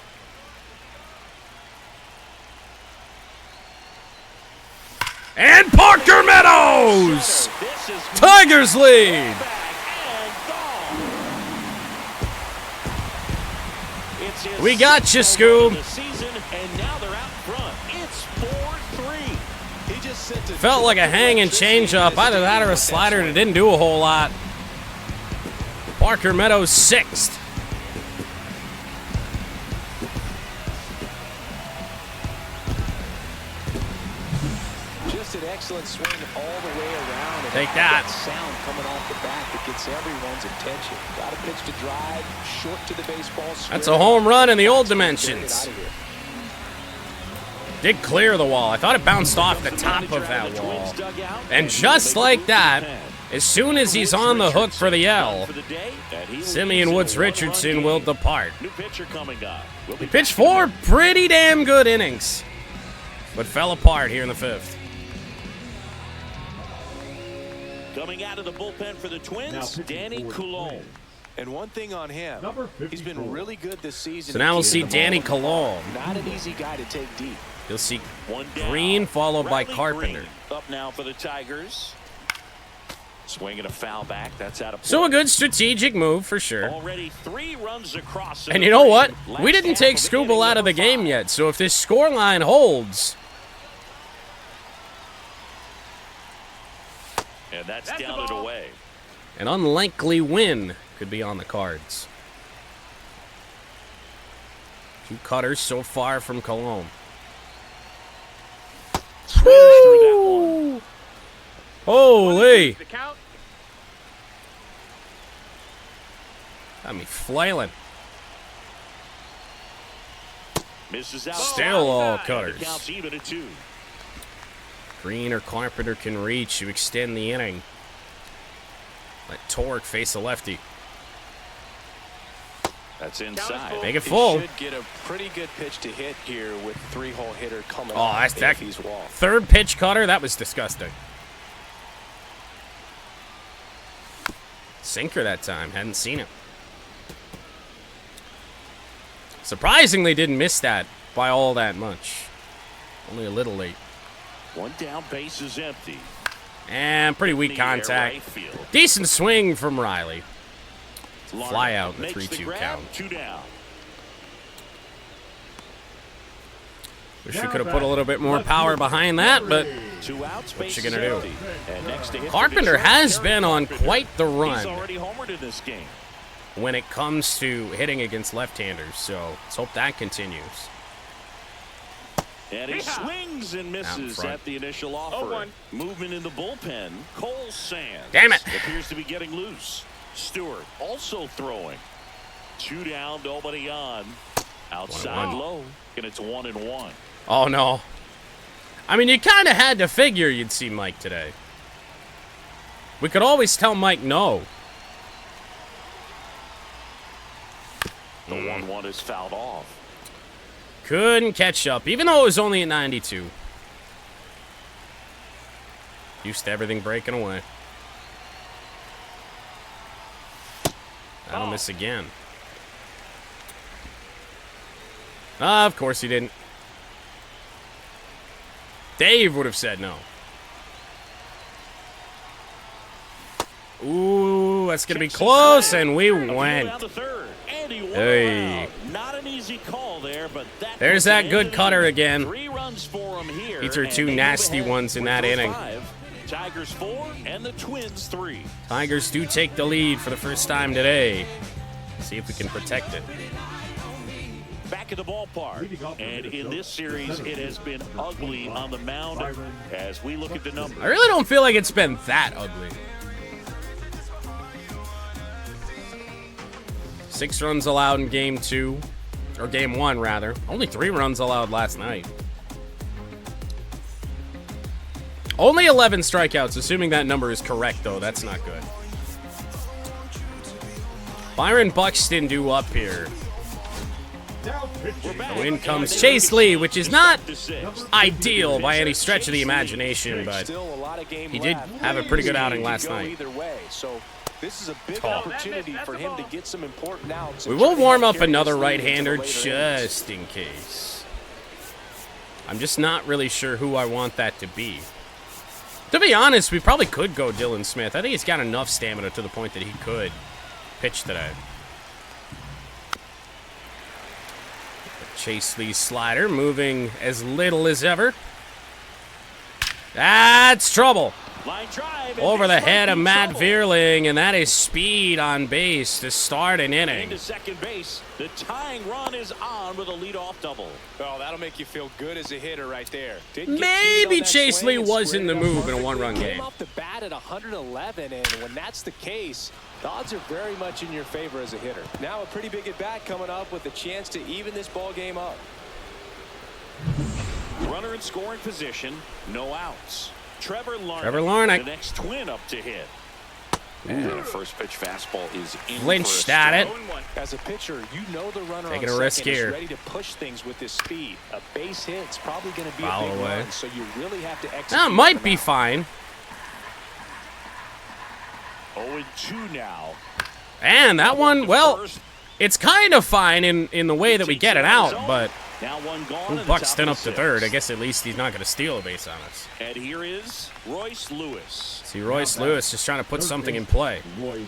And Parker Meadows! This is Tigers lead! We got you, Scoob. And now they're out front. It's 4-3. He just sent it. Felt like a hang and change up. Either that or a slider that didn't do a whole lot. Parker Meadows 6th. Just an excellent swing all the way around. And Take that. sound coming off the bat that gets everyone's attention. Got a pitch to drive, short to the baseball. That's a home run in the old Get it dimensions. out of here. Did clear the wall. I thought it bounced off the top of that wall. And just like that, as soon as he's on the hook for the L, Simeon Woods Richardson will depart. New pitcher coming up. He pitched 4 pretty damn good innings, but fell apart here in the 5th. Coming out of the bullpen for the Twins, Now Danny Coulombe. And one thing on him, Number he's been 54. really good this season. So now we'll see at keeping the Danny ball. Coulombe. Not an easy guy to take deep. You'll see One down. Green followed by Riley Carpenter. Green up now for the Tigers. Swinging a foul back. That's out of play. So a good strategic move for sure. Already 3 runs across. And you know what? We didn't take Scooble out of the game yet, so if this scoreline holds, And that's That's the down and ball. away. an unlikely win could be on the cards. 2 cutters so far from Coulombe. Swings through that one. Holy! The count. Got me flailing. Misses out. Still all The cutters. count's even at 2. Green or Carpenter can reach to extend the inning. Let Torque face a lefty. That's inside. Make it full. Should get a pretty good pitch to hit here with 3-hole hitter coming Oh, up that's that if he's walked. third pitch cutter. That was disgusting. Sinker that time. Hadn't seen it. Surprisingly, didn't miss that by all that much. Only a little late. One down, base is empty. And pretty weak contact. Right field. Decent swing from Riley. Larned Fly out in the makes 3-2 grab, count. 2 down. Wish we could have put a little bit more power behind that, but 2 outs, what base you gonna is do? empty. And next to hit Carpenter for this has one, been on Carpenter. quite the He's run already homered in this game. when it comes to hitting against left-handers, so let's hope that continues. And he swings and misses front. at the initial offer. 0-1. Movement in the bullpen. Cole Sands. Damn it. Appears to be getting loose. Stewart also throwing. 2 down, nobody on. Outside 1-1. low, and it's 1-1. Oh, no. I mean, you kind of had to figure you'd see Mike today. We could always tell Mike no. The 1-1 is fouled off. Couldn't catch up, even though it was only at 92. Used to everything breaking away. That'll miss again. Of course he didn't. Dave would have said no. Ooh, that's going to be close, and we went. Hey. Not an easy call there, but There's that good cutter again. 3 runs for him here. He threw and 2 they move nasty ahead ones in with that those inning. 5. Tigers 4 and the Twins 3. Tigers do take the lead for the first time today. See if we can protect it. Back at the ballpark, and in this series, it has been ugly on the mound as we look at the numbers. I really don't feel like it's been that ugly. 6 runs allowed in game 2, or game 1 rather. Only 3 runs allowed last night. Only 11 strikeouts, assuming that number is correct though. That's not good. Byron Buxton due up here. So in comes Chase Lee, which is not ideal by any stretch of the imagination, but he did have a pretty good outing last night. So this is a big Tall. opportunity for him to get some important outs. We will warm up another right-hander just in case. I'm just not really sure who I want that to be. To be honest, we probably could go Dylan Smith. I think he's got enough stamina to the point that he could pitch today. Chase Lee's slider moving as little as ever. That's trouble. Line drive Over the head of Matt Vierling, and that is speed on base to start an inning. into second base. The tying run is on with a leadoff double. Oh, that'll make you feel good as a hitter right there. Didn't get Maybe keyed on that Chase swing Lee and was in the squared it up move in a perfectly. one-run game. Came off the bat at 111, and when that's the case, the odds are very much in your favor as a hitter. Now a pretty big at-bat coming up with a chance to even this ball game up. Runner in scoring position, no outs. Trevor Larnach. the next Twin up to hit. And a first pitch fastball is in. Flinched at it. As a pitcher, you know the runner Taking on a risk second here. is ready to push things with his speed. A base hit's probably going to be Foul a big away. run, so you really have to execute. That might be fine. 0-2 now. And that one, well, it's kind of fine in the way that we get it out, but Now one gone. ooh, Buxton up to third. I guess at least he's not going to steal a base on us. And here is Royce Lewis. See, Royce Lewis just trying to put something in play. Royce.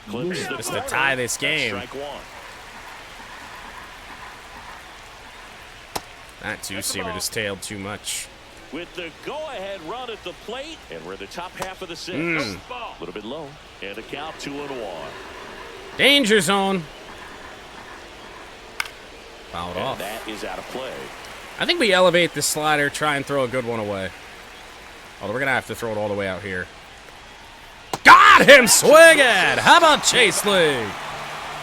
Clips the Just to corner. tie this game. Strike one. That two-seamer just tailed too much. With the go-ahead run at the plate, and we're in the top half of the 6th. A little bit low, and the count 2-1. Danger zone. Fouled And off. that is out of play. I think we elevate the slider, try and throw a good one away. Although we're going to have to throw it all the way out here. Got him swinging! How about Chase Lee?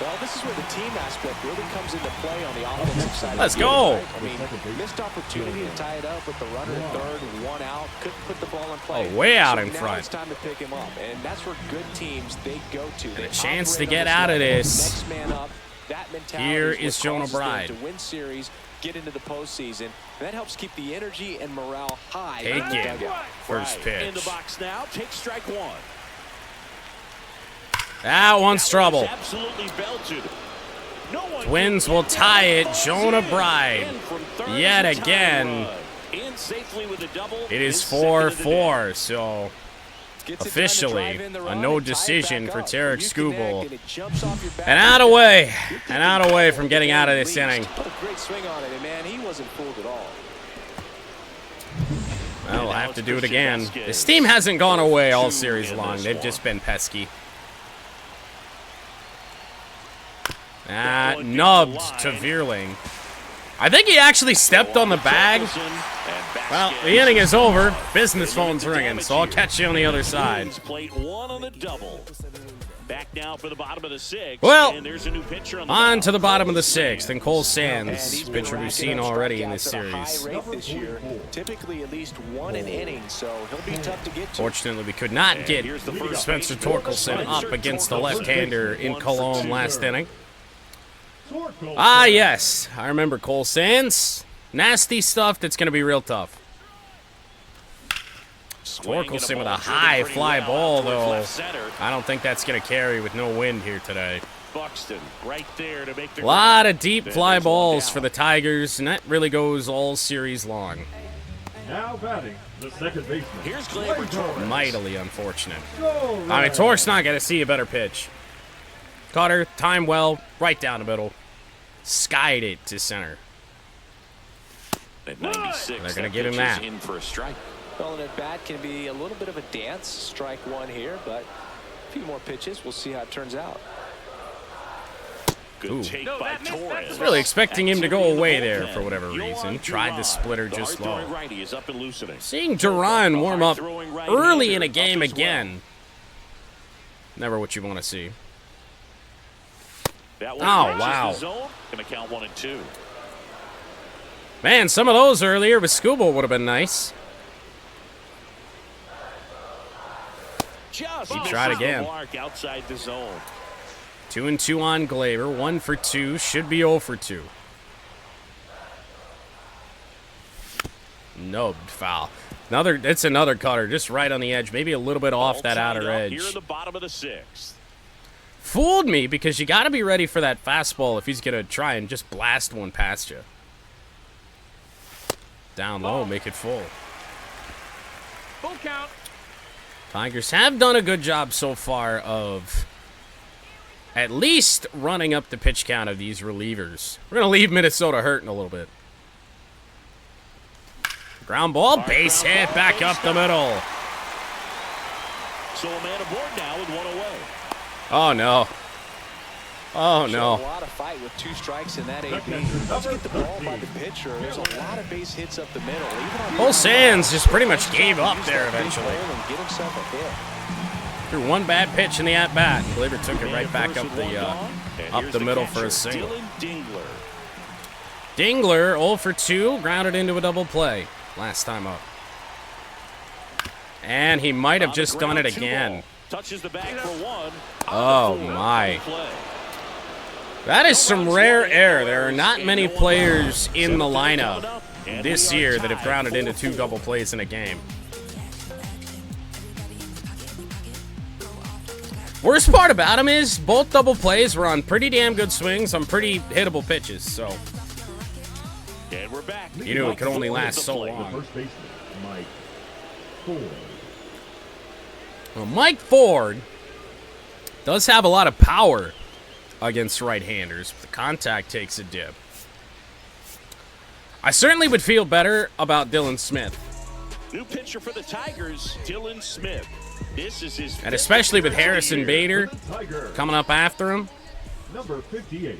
Well, this is where the team aspect really comes into play on the offensive side. Let's go. I mean, missed opportunity to tie it up with the runner at third, one out, couldn't put the ball in play. Oh, way out so in now front. It's time to pick him up, and that's where good teams they go to. They a chance to operate get on out of level. this. Next man up. That mentality Here is is what Jonah causes them Bride. to win series, get into the postseason. And that helps keep the energy and morale high. Take in the it. dugout. First pitch. In the box now. Take strike one. That one's trouble. Absolutely belted. No one Twins will tie it. Jonah Bride. Yet again. In safely with a double. It is His second of the day. 4-4, so Gets it done to officially drive in the a run no and tie it decision back for up. Tarek You connect, Skubal. and it jumps off your back. And out away from getting out of this inning. Put a great swing on it, and man, he wasn't fooled at all. Well, we'll have to do it again. This team hasn't gone away all series long. They've just been pesky. Nubbed to Vierling. I think he actually stepped on the bag. Well, the inning is over. Business phone's ringing, so I'll catch you on the other side. Plate one on the double. Back now for the bottom of the sixth. Well, and there's a new pitcher on the on mound. to the bottom of the sixth, and Cole Sands, pitcher we've seen already in this series. High rate this year, typically at least one an inning, so he'll be tough to get to. Fortunately, we could not get Spencer Torkelson up against the left-hander in Cologne last inning. Ah, yes. I remember Cole Sands. Nasty stuff that's going to be real tough. Torkelson with a high fly ball, though. I don't think that's going to carry with no wind here today. Buxton right there to make the A lot of deep fly balls for the Tigers, and that really goes all series long. Now batting, the second baseman. Here's Gleyber Torres. Mightily unfortunate. Go I mean, Torque's not going to see a better pitch. Caught her, timed well, right down the middle. Skied it to center. At 96, They're gonna that give him pitch is that. in for a strike. Well, and at bat can be a little bit of a dance. Strike one here, but a few more pitches. We'll see how it turns out. Good Ooh. take No, by that missed, Torres. that's Really expecting him to go Activity in the away there bullpen. for whatever Yohan reason. Tried the Duran. splitter The just hard-throwing low. righty is up and loosening. Seeing Duran warm up Hard-throwing early in a right-hander game up as well. again. Never what you want to see. That one Oh, reaches wow. the zone. Gonna count 1 and 2. Man, some of those earlier with Skubal would have been nice. Just He misses tried the again. mark outside the zone. 2-2 on Gleyber. 1 for 2. Should be 0 for 2. Nubbed foul. It's another cutter, just right on the edge. Maybe a little bit off All that tied outer up edge. Here in the bottom of the sixth. Fooled me because you got to be ready for that fastball if he's going to try and just blast one past you. Down low, make it full. Full count. Tigers have done a good job so far of at least running up the pitch count of these relievers. We're going to leave Minnesota hurting a little bit. Ground ball, base hit, back up the middle. So a man aboard now with 1 away. Oh, no. Oh, Showed no. a lot of fight with 2 strikes in that AB. Once you get the ball by the pitcher, there's a lot of base hits up the middle. Cole Sands just pretty much gave up there eventually. And get himself a hit. Threw one bad pitch in the at-bat, and Gleyber took it right back up the middle for a single. Dingler. Dingler, 0 for 2, grounded into a double play last time up. And he might have just done it again. Touches the bag for 1. Oh, my. That is some rare air. There are not many players in the lineup this year that have grounded into 2 double plays in a game. Worst part about him is both double plays were on pretty damn good swings on pretty hittable pitches, so And we're back. you knew it could only last so The long. first baseman, Mike Ford. Well, Mike Ford does have a lot of power against right-handers, but the contact takes a dip. I certainly would feel better about Dylan Smith, New pitcher for the Tigers, Dylan Smith. This is his and especially with Harrison Bader Tiger, coming up after him. number 58.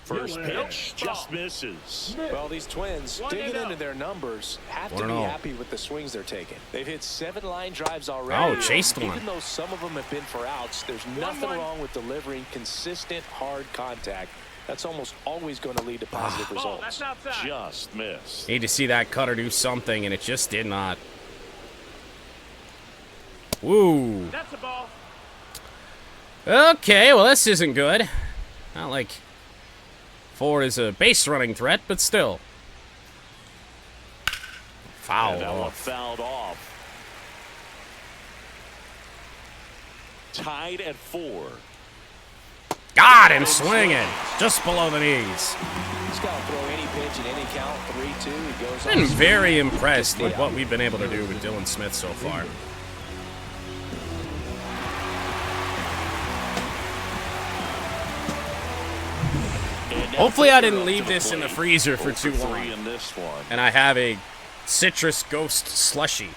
First pitch just misses. Well, these Twins, digging into their numbers, have to be happy with the swings they're taking. They've hit 7 line drives already. Oh, chased one. Even though some of them have been for outs, there's nothing wrong with delivering consistent, hard contact. That's almost always going to lead to positive results. That's outside. Just missed. Need to see that cutter do something, and it just did not. Woo. That's the ball. Okay, well, this isn't good. Not like Ford is a base running threat, but still. Foul. And that one fouled off. Tied at 4. Got him swinging just below the knees. He's got to throw any pitch at any count. 3-2. He goes Been on. very impressed with what we've been able to do with Dylan Smith so far. Hopefully I didn't leave this in the freezer for too long. And I have a citrus ghost slushy.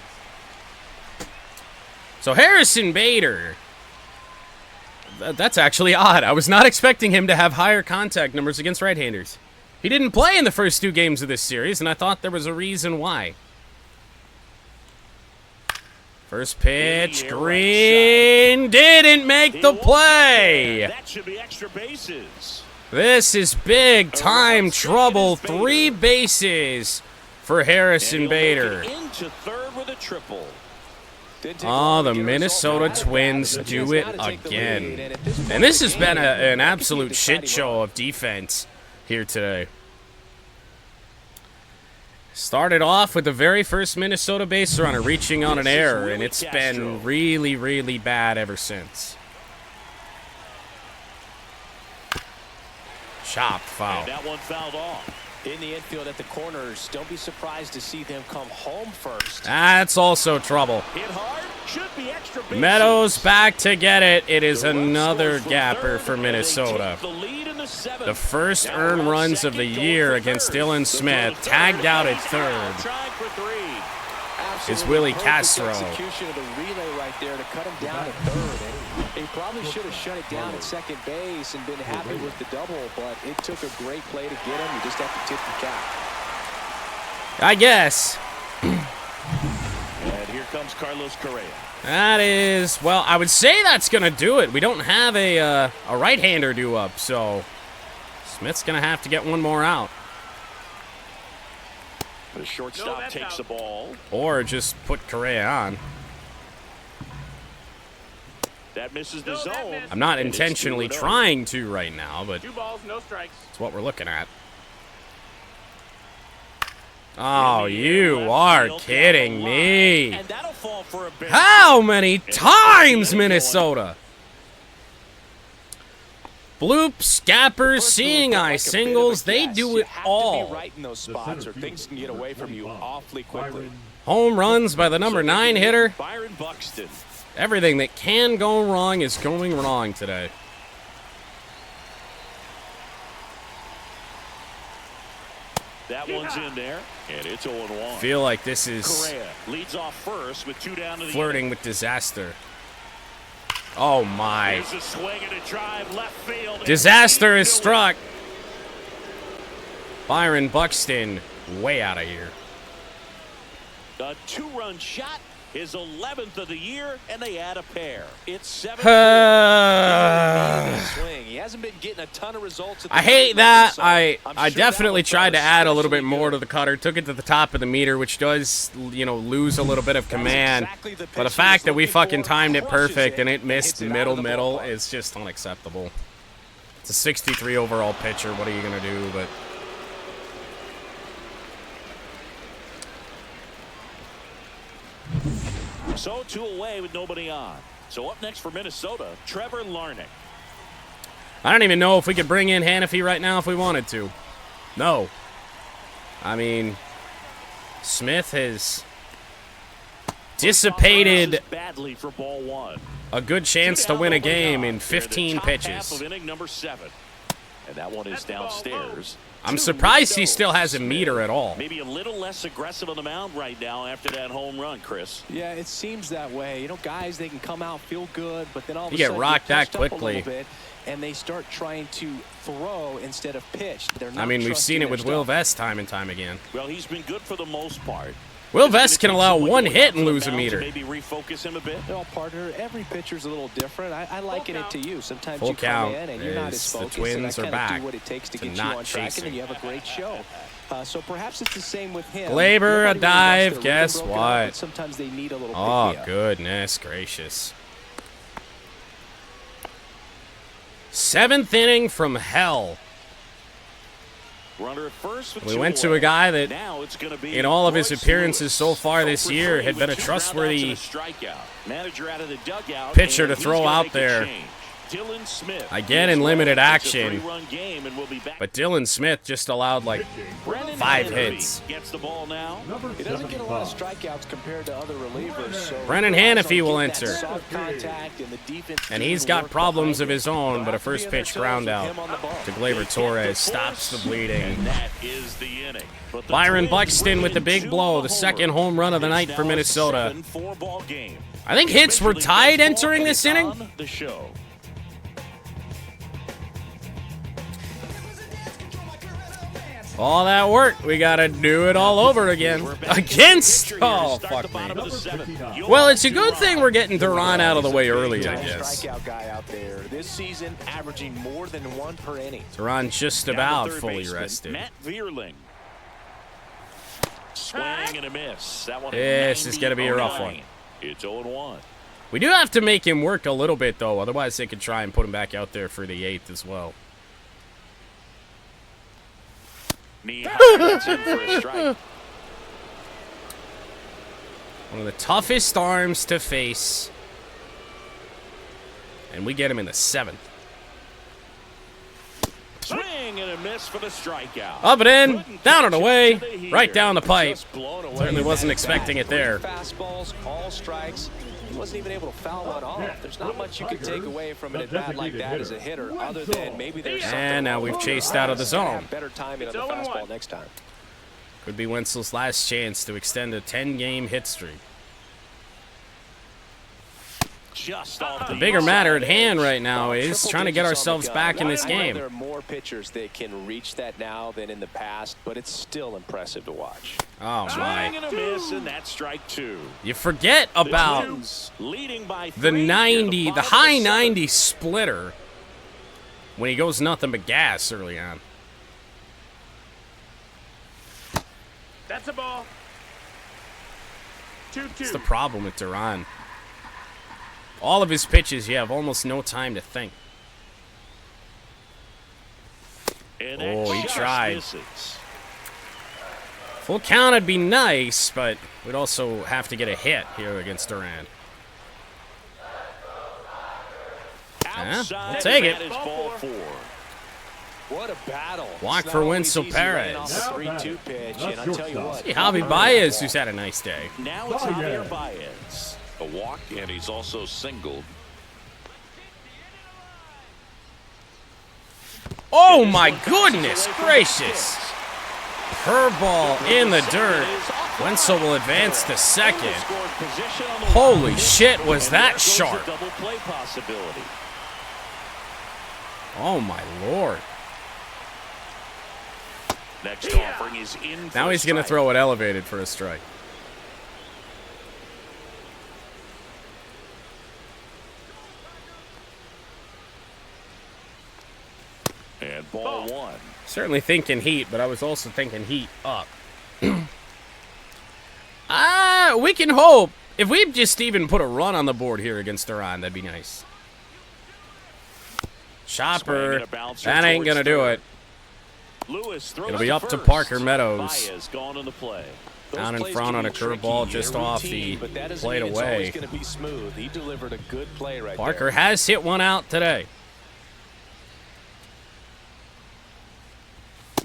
So Harrison Bader. That's actually odd. I was not expecting him to have higher contact numbers against right-handers. He didn't play in the first 2 games of this series, and I thought there was a reason why. First pitch, Green didn't make the play. That should be extra bases. This is big time trouble. 3 bases for Harrison Bader. Into third with a triple. Oh, the Minnesota Twins do it again. And this has been an absolute shit show of defense here today. Started off with the very first Minnesota base runner reaching on an error, and it's been really, really bad ever since. Chopped foul. And that one fouled off. In the infield at the corners, don't be surprised to see them come home first. That's also trouble. Hit hard, should be extra bases. Meadows back to get it. It is another gapper for Minnesota. The first earned runs of the year against Dylan Smith, tagged out at third, is Willie Castro. Execution of the relay right there to cut him down at third. He probably should have shut it down at second base and been happy with the double, but it took a great play to get him. You just have to tip the cap. I guess. And here comes Carlos Correa. That is, well, I would say that's going to do it. We don't have a right-hander due up, so Smith's going to have to get one more out. The shortstop takes the ball. Or just put Correa on. That misses the zone. I'm not intentionally trying to right now, but 2 balls, no strikes. that's what we're looking at. Oh, you are kidding me. How many times, Minnesota? Bloops, gappers, seeing eye singles, they do it all. Right in those spots, or things can get away from you awfully quickly. Home runs by the number 9 hitter. Byron Buxton. Everything that can go wrong is going wrong today. That one's in there, and it's 0-1. Feel like this is Correa leads off first with 2 down to the flirting with disaster. Oh my. There's a swing and a drive left field. Disaster is struck. Byron Buxton way out of here. A 2-run shot, his 11th of the year, and they add a pair. It's 7. He hasn't been getting a ton of results. I hate that. I definitely tried to add a little bit more to the cutter. Took it to the top of the meter, which does, you know, lose a little bit of command. But the fact that we fucking timed it perfect and it missed middle is just unacceptable. It's a 63 overall pitcher. What are you gonna do? But so 2 away with nobody on. So up next for Minnesota, Trevor Larnach. I don't even know if we could bring in Hannafy right now if we wanted to. No. I mean, Smith has dissipated badly for ball 1. a good chance to win a game in 15 pitches. Half of inning number 7. And that one is downstairs. I'm surprised he still has a meter at all. Maybe a little less aggressive on the mound right now after that home run, Chris. Yeah, it seems that way. You know, guys, they can come out, feel good, but then all of a You get sudden rocked that touched up a quickly. little bit, and they start trying to throw instead of pitch. They're not I mean, we've trusting seen it their with Will stuff. Vest time and time again. Well, he's been good for the most part. Will Vest can allow one hit and lose a meter. Maybe refocus him a bit. Well, partner, every pitcher's a little different. I liken it to you. Sometimes Full you come count in and you're not as is the focused, Twins and are I kind back of do what it takes to to get you not on track, and chasing. then you have a great show. So perhaps it's the same with him. Glaber, a Nobody really dive, wants their guess rhythm broken what? up, but sometimes they need a little Oh, pick-me-up. goodness gracious. 7th inning from hell. Runner at first with We two went to away. a guy that, Now it's gonna be in all of his Royce appearances Lewis. so far this 0 for year, 3 had been a with 2 trustworthy groundouts and a strikeout. Manager out of the dugout, pitcher and to he's throw gonna out make a there. change. Dylan Smith. Again in limited It's a action. 3-run game, and we'll be back. But Dylan Smith just allowed like Brennan 5 Henry hits. Gets the ball now. Number He doesn't get a lot of 75. strikeouts compared to other relievers. So Brennan he relies Hannafy on will getting that enter. soft contact and the defense And doing he's the got work problems behind of his it. own, They'll but a have to be first in their pitch toes ground with out him on the ball. to Glaber Torres stops the bleeding. And that is the inning. But the Byron Twins Buxton with the win big 2 blow, on the a second homer. home run of the It's night now for a Minnesota. 7-4 ball game. I think hits were Major League tied Baseball entering this is inning. on the show. All that work, we gotta do it all over again. Against, oh fuck me. Well, it's a good thing we're getting Duran out of the way early, I guess. Strikeout guy out there this season, averaging more than 1 per inning. Duran just Down about to third fully baseman, rested. Matt Vierling. Swing and a miss. That one This is gonna be a rough 90-09. one. It's 0-1. We do have to make him work a little bit, though. Otherwise, they could try and put him back out there for the 8th as well. Knee high, that's in for a strike. One of the toughest arms to face. And we get him in the 7th. Swing and a miss for the strikeout. Up and in, Couldn't down and catch it away, to the heater. right down the pipe. Just blown away. Certainly wasn't expecting it there. Fastballs, all strikes. He wasn't even able to foul one off. There's not much you can take away from an at-bat like that as a hitter, other than maybe there's something And now we've wrong. chased out of the zone. Have better timing on the 0-1. fastball next time. Could be Wenzel's last chance to extend a 10-game hit streak. Just off The bigger matter at hand right now is Triple trying to get digits on the ourselves gun. back in this I know game. there are more pitchers that can reach that now than in the past, but it's still impressive to watch. Oh Swing my. and a miss, and that's strike 2. You forget The about Twins leading by the 3 90, here the to high bottom of 90 splitter when he goes nothing but gas early on. That's a ball. 2-2. That's the problem with Duran. All of his pitches, you have almost no time to think. And that Oh, he just tried. misses. Full count would be nice, but we'd also have to get a hit here against Duran. Outside we'll take that it. is ball 4. What a battle. Walk It's not for always Wenzel easy laying Perez. off a 3-2 pitch, and I'll tell you what. Hey, Javi Baez, who's had a nice day. Now it's Javier Baez. A walk, and he's also singled. Oh my goodness gracious! Curveball in the dirt. Wenzel will advance to second. Holy shit, was that sharp? Double play possibility. Oh my lord. Next offering is in. Now he's going to throw it elevated for a strike. And ball 1. Certainly thinking heat, but I was also thinking heat up. We can hope. If we just even put a run on the board here against Duran, that'd be nice. Chopper, that ain't going to do it. Lewis throws It'll be up to first. Parker Meadows. Baez gone in the play. Down in Those plays front can on be a curveball tricky. just They're off routine, the but that doesn't plate mean it's away. always going to be smooth. He delivered a good play right Parker there. has hit one out today.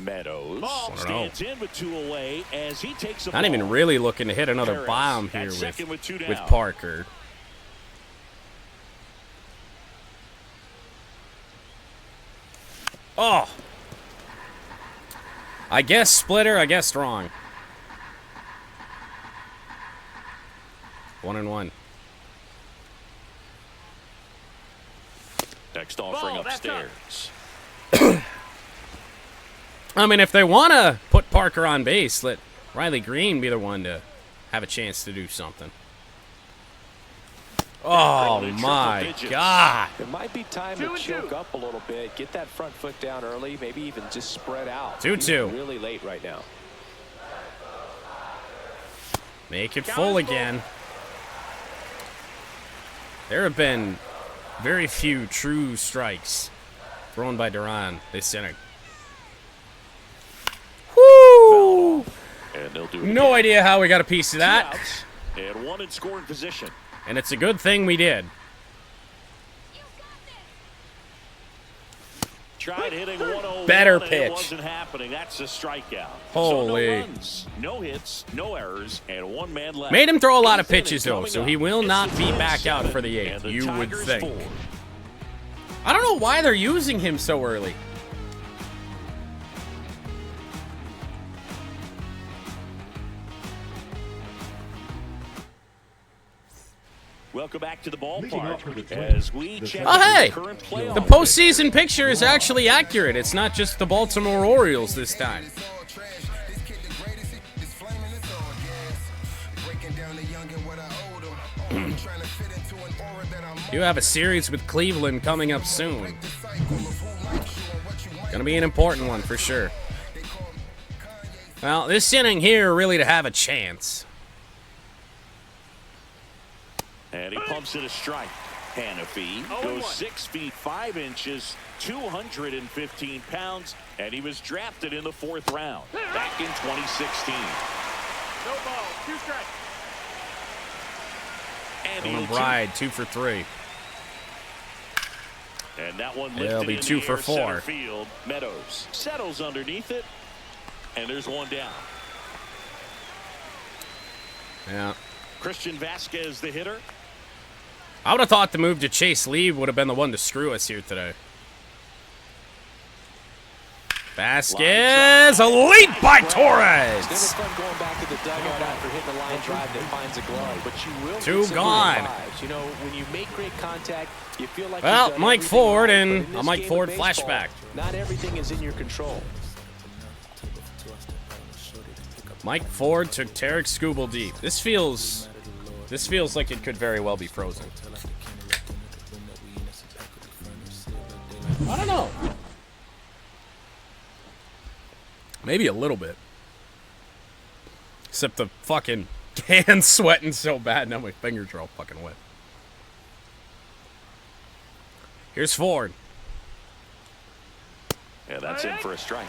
Meadows I don't know. stands in with 2 away as he takes a Not even ball. really looking to hit another Harris bomb at here second with 2 down. with Parker. Oh. I guess splitter, I guessed wrong. 1-1. Next offering upstairs. I mean, if they want to put Parker on base, let Riley Green be the one to have a chance to do something. Oh, my God. It might be time to choke up a little bit, get that front foot down early, maybe even just spread out. 2-2. Really late right now. Make it full again. There have been very few true strikes thrown by Duran this inning. Woo! And they'll do it No idea how we got a piece of that. 2 outs and 1 in scoring position. And it's a good thing we did. Tried hitting 101. Better and pitch. It wasn't happening. That's a strikeout. Holy. So no runs, no hits, no errors, and 1 man left. Made him throw a lot of 8th inning pitches, though, coming so up. he will It's not the be top back out 7, for the 8th, and the you would Tigers think. 4. I don't know why they're using him so early. Welcome back to the Leading off for the ballpark Twins, as we check Oh, hey! the current playoff The postseason picture is actually accurate. It's not just the Baltimore Orioles this time. You have a series with Cleveland coming up soon. Gonna be an important one for sure. Well, this inning here really to have a chance. And he pumps it a strike. Hannafy goes 6 feet 5 inches, 215 pounds, and he was drafted in the 4th round back in 2016. No ball. 2 strikes. And Going he'll Bride, 2 for 3. And that one It'll lifted be in 2 the for air, 4. center field. Meadows settles underneath it, and there's 1 down. Yeah. Christian Vasquez, the hitter. I would have thought the move to Chase Lee would have been the one to screw us here today. Vasquez, a leap by It's Torres. never fun going back to the dugout after hitting a line drive that finds a glove, but you will. 2 get some gone. good vibes. You know, when you make great contact, you feel like Well, you've done Mike everything Ford right, and but in a this Mike game of Ford baseball, flashback. Not everything is in your control. Mike Ford took Tarek Skubal deep. This feels like it could very well be frozen. I don't know. Maybe a little bit. Except the fucking hand's sweating so bad now my fingers are all fucking wet. Here's Ford. Yeah, that's in for a strike.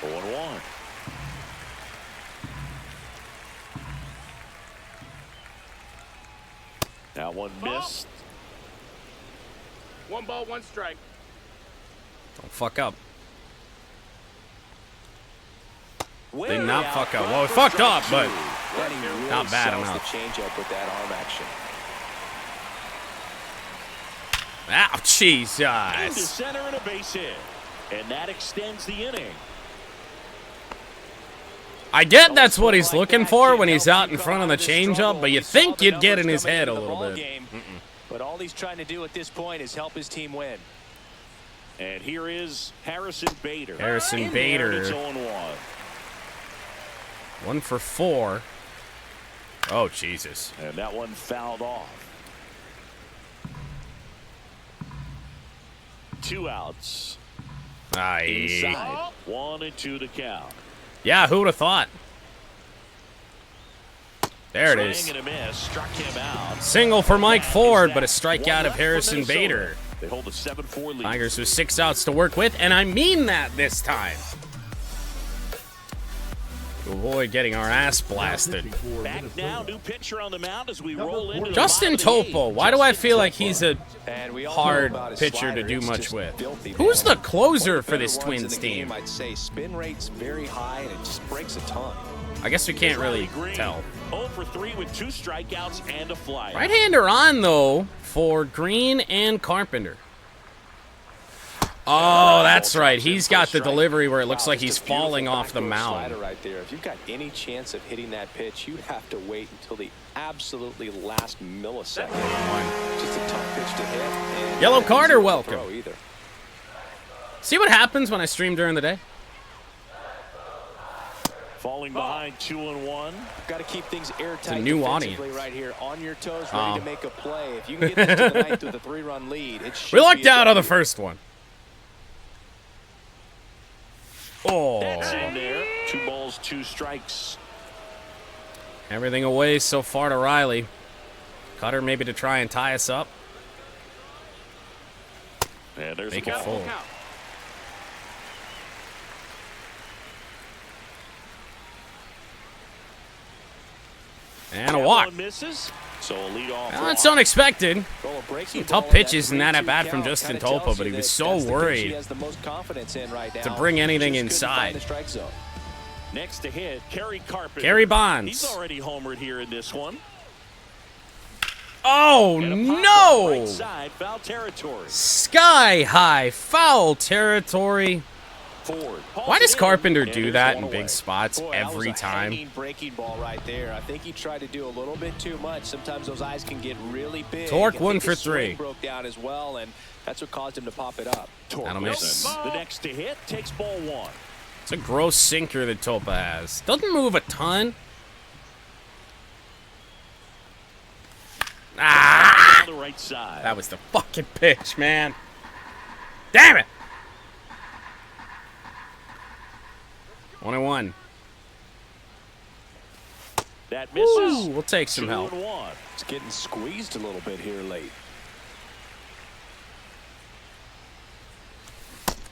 0-1. That one missed. 1 ball, 1 strike. Don't fuck up. Way Did not out fuck up. front Well, it for fucked up, strike but 2. Then he really not bad sells enough. the changeup with that arm action. Ow, Into Jesus. center and a base hit. And that extends the inning. I get that's what he's looking for when he's out in front of the changeup, but you think you'd get in his head a little bit. But all he's trying to do at this point is help his team win. And here is Harrison Bader. Harrison In there, and Bader. It's 0-1. 1 for 4. Oh, Jesus. And that one fouled off. 2 outs. Aye. Inside. 1-2 to count. Yeah, who would have thought? There it Swing is. and a miss. Struck him out. Single for Mike That Ford, is but a that. strikeout One of left for Harrison Minnesota. Bader. They hold a 7-4 lead. Tigers with 6 outs to work with, and I mean that this time. To avoid getting our ass blasted. Back now, new pitcher on the mound as we roll into the Justin bottom of the Topo. eighth. Why do I Justin feel like Topo. he's a And we all hard know about his pitcher to slider. do It's much just with? filthy, Who's man. the closer One of for the this better ones in Twins the game, team? I'd say spin rate's very high and it just breaks a ton. I guess we can't really Green, tell. 0 for 3 with 2 strikeouts and a fly. Right-hander on, though, for Green and Carpenter. Oh, that's right. He's got the delivery where it looks like he's falling off the mound. Right there. If you've got any chance of hitting that pitch, you have to wait until the absolutely last millisecond. Just a tough pitch to hit. And Yellow Carter, welcome. Either. See what happens when I stream during the day? Falling behind 2-1. Got to keep things airtight. It's a new audience Right here, on your toes, ready to make a play. If you can get this to the ninth with a 3-run lead, it should we lucked out on the first one. Oh. That's in there. 2 balls, 2 strikes. Everything away so far to Riley. Cutter maybe to try and tie us up. And there's Make a it ball. full. And a walk. Misses. So a lead off. Well, that's unexpected. Some tough pitches in that at bat from Justin Topa, but he was so worried to bring anything inside. Next to hit, Kerry Carpenter. Kerry Bonds. He's already homered here in this one. Oh no! Right side, foul territory. Sky high foul territory. Forward. Why does Carpenter do And that there's in one big away. spots Boy, every that was a time? hanging breaking ball right there. I think he tried to do a little bit too much. Sometimes those eyes can get really big. Torque I think 1 his for swing 3. broke down as well, and that's what caused him to pop it up. That'll miss. The next to hit takes ball 1. It's a gross sinker that Topa has. Doesn't move a ton. Ah! On the right side. That was the fucking pitch, man. Damn it! 1-1. That misses. Ooh, we'll take some help. 2-1. It's getting squeezed a little bit here late.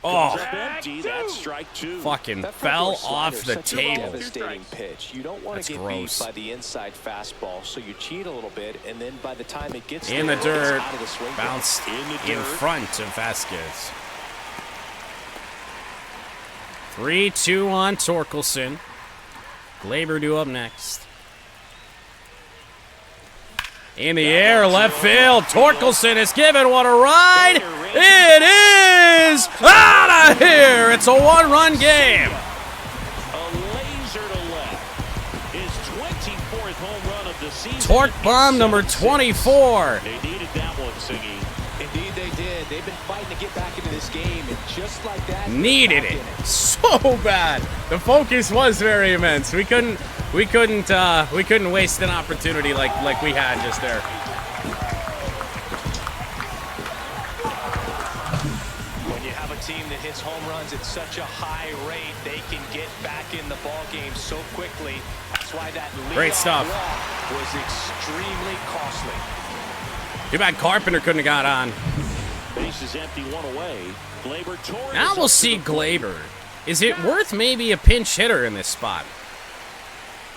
Oh, Up empty. That's strike 2. fucking That fell front door slider off is the such a table. devastating pitch. You don't want That's to get gross. beat by the inside fastball, so you cheat a little bit, and then by the time it gets In there, the it's dirt, out of the swing zone. bounced In the in dirt. front of Vasquez. 3-2 on Torkelson. Glaber due up next. In the air, left field. Torkelson is giving one a ride. It is out of here. It's a 1-run game. A laser to left. His 24th home run of the season. Torque bomb number 24. They needed that one, Siggy. Indeed they did. They've been fighting to get back into this game, and just like that, Needed back it in so bad. The focus was very immense. We couldn't waste an opportunity like we had just there. When you have a team that hits home runs at such a high rate, they can get back in the ball game so quickly. That's why that Great stuff. walk was extremely costly. Too bad Carpenter couldn't have got on. Base is empty, 1 away. Glaber Torres. Now we'll see Glaber. Is it worth maybe a pinch hitter in this spot?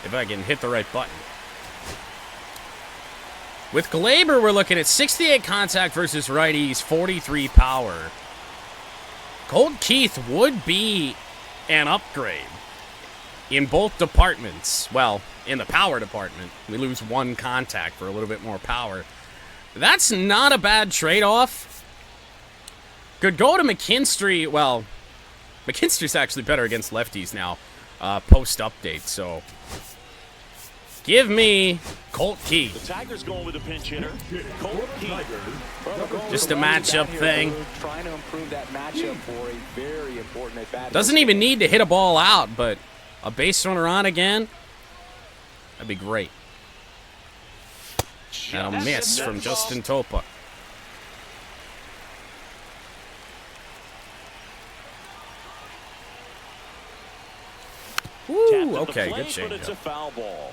If I can hit the right button. With Glaber, we're looking at 68 contact versus righties, 43 power. Colt Keith would be an upgrade in both departments. Well, in the power department, we lose 1 contact for a little bit more power. That's not a bad trade-off. Could go to McKinstry. Well, McKinstry's actually better against lefties now, post-update, so give me Colt Keith. The Tigers going with a pinch hitter. Colt Keith. Just a matchup thing. Trying to improve that matchup for a very important at-bat. Doesn't even need to hit a ball out, but a base runner on again, that'd be great. And a miss from Justin Topa. Woo, okay, good But it's a changeup. foul ball.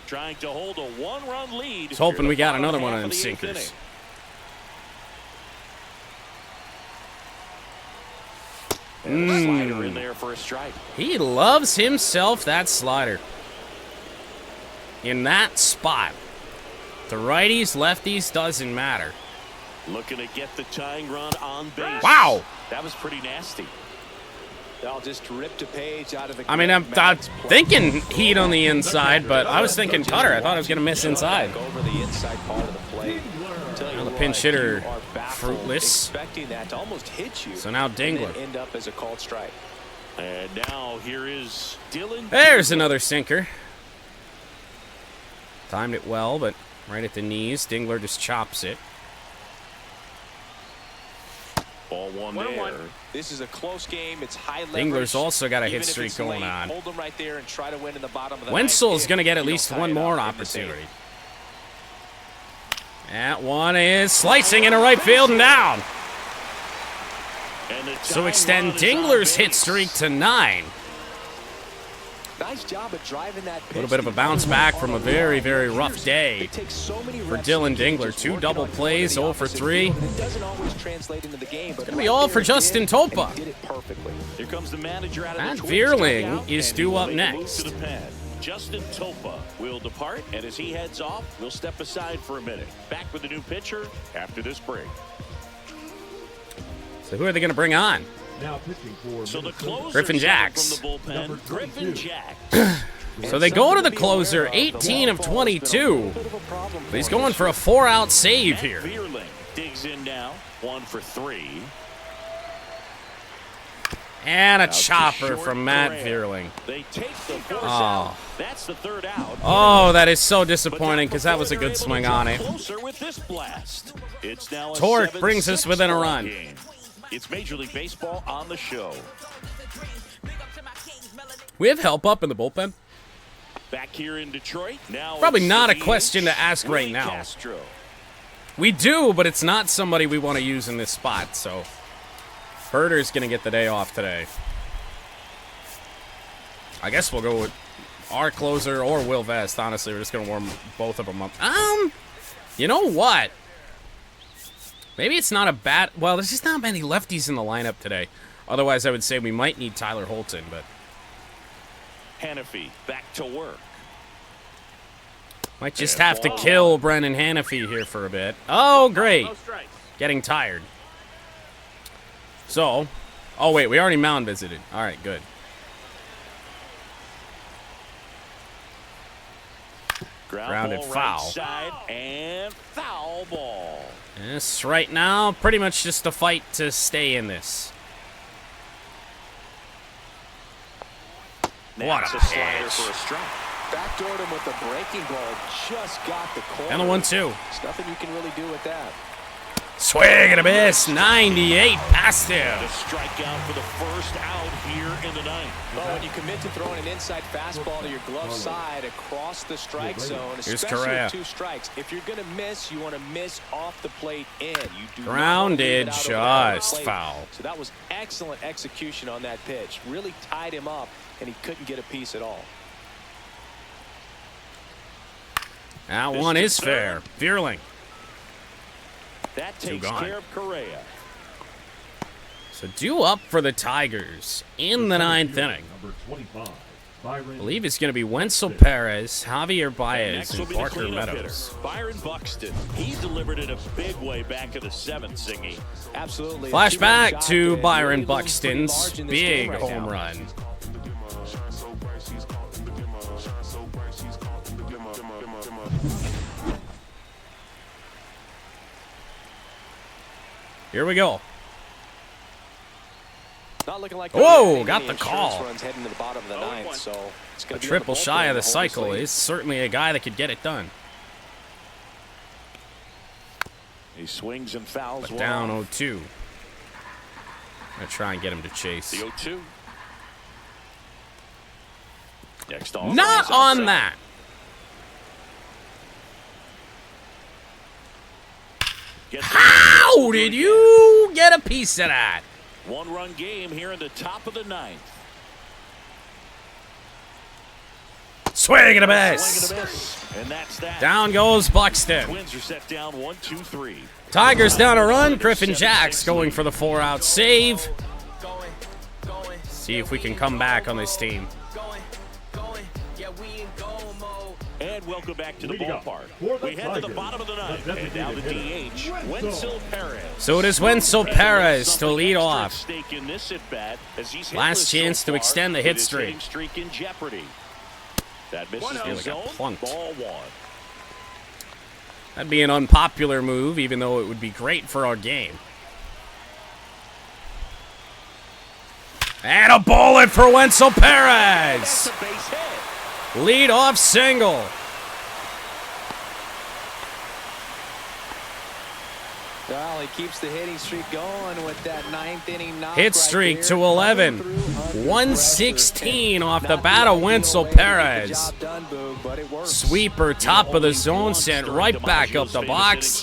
Trying to hold a 1-run lead. Was hoping we got another Half one of of them the 8th sinkers. inning. Slider in there for a strike. He loves himself that slider. In that spot. The righties, lefties, doesn't matter. Looking to get the tying run on base. Wow. That was pretty nasty. I'll just rip a page out of the I mean, I'm thinking heat on the inside, but I was thinking cutter. I thought I was going to miss inside. Over the inside part of the plate. Now the pinch hitter fruitless. Expecting that to almost hit you. So now Dingler. End up as a called strike. And now here is Dylan. There's another sinker. Timed it well, but right at the knees. Dingler just chops it. Ball one there. This is a close game. It's high leverage. Dingler's also got a hit streak going on. Hold them right there and try to win in the bottom of the Wenzel's going to get at least one more opportunity. That one is slicing into right field and down. So extend Dingler's hit streak to 9. Nice job of driving that pitch. A little bit of a bounce back from a very, very rough day for Dylan Dingler. 2 double plays, 0 for 3. It doesn't always translate into the game. It's going to be all for Justin Topa. Did it perfectly. Here comes the manager out of Matt the Vierling is due up next. Justin Topa will depart, and as he heads off, we'll step aside for a minute. Back with the new pitcher after this break. So who are they going to bring on? Now pitching for So the closer Griffin Jacks. from the bullpen, Griffin Jacks. So they go to the closer, 18 of 22. But he's going for a 4-out save here. Vierling digs in now, 1 for 3. And a chopper from Matt Vierling. They take the first out. That's the 3rd out. Oh, that is so disappointing because that was a good swing on it. Closer with this blast. It's now a Torque 7-6 brings us within a run. game. It's Major League Baseball on the show. We have help up in the bullpen. Back here in Detroit. Now Probably not a DH, question to ask right now. Castro. We do, but it's not somebody we want to use in this spot, so Herder's going to get the day off today. I guess we'll go with our closer or Will Vest. Honestly, we're just going to warm both of them up. You know what? Maybe it's not a bad... Well, there's just not many lefties in the lineup today. Otherwise, I would say we might need Tyler Holton, but... Hannafy back to work. Might just have to kill Brennan Hannafy here for a bit. Oh, great. No strikes. Getting tired. So... Oh, wait, we already mound visited. All right, good. Grounded ball foul. Right side and foul ball. This right now, pretty much just a fight to stay in this. What a slider pitch. for a strike. Backdoored him with the breaking ball. Just got the corner. And the 1-2. There's nothing you can really do with that. Swing and a miss. 98 past him. A strikeout for the first out here in the 9th. Well, when you commit to throwing an inside fastball to your glove side across the strike zone, Here's especially Correa. with 2 strikes, if you're going to miss, you want to miss off the plate in. You do Grounded, not want to leave it out over the just plate. foul. So that was excellent execution on that pitch. Really tied him up, and he couldn't get a piece at all. That one is fair. Vierling. That takes care of Correa. So due up for the Tigers in the 9th inning. Number 25, I believe it's going to be Wenzel Perez, Javier Baez, Next will and be the Parker cleanup Meadows. hitter, Byron Buxton. He delivered it a big way back in the 7th, Singy. Absolutely. Flashback to Byron Buxton's big home run. Here we go. Not looking like Whoa, got the call. Runs heading to the bottom of the 9th, so it's A going to be triple on the shy bullpen of the to hold cycle lead. is certainly a guy that could get it done. He swings and fouls But one down off. 0-2. I'm going to try and get him to chase. The 0-2. Next off. Not on that. How did you get a piece of that? 1-run game here in the top of the 9th. Swing and a miss. Swing and a miss. And that's that. Down goes Buxton. Twins are set down 1-2-3. Tigers down a run. Griffin Jacks going for the 4-out save. See if we can come back on this team. And And welcome back to the Leading up ballpark. for the We head to the Tigers, bottom of the ninth, the and now the designated DH, hitter, Wenzel Perez. So it is Wenzel Perez to lead off. Stake in this at bat as he's Last hitless chance so to far, extend the with hit his streak. hitting streak in jeopardy. That misses the Nearly got zone. plunked. Ball one. That'd be an unpopular move, even though it would be great for our game. And a bullet for Wenzel Perez. That's a base hit. Lead off single. Well, he keeps the hitting streak going with that 9th inning knock. Hit streak to 11. 116 off the bat of Wenzel Perez. Sweeper, top of the zone, sent right back up the box.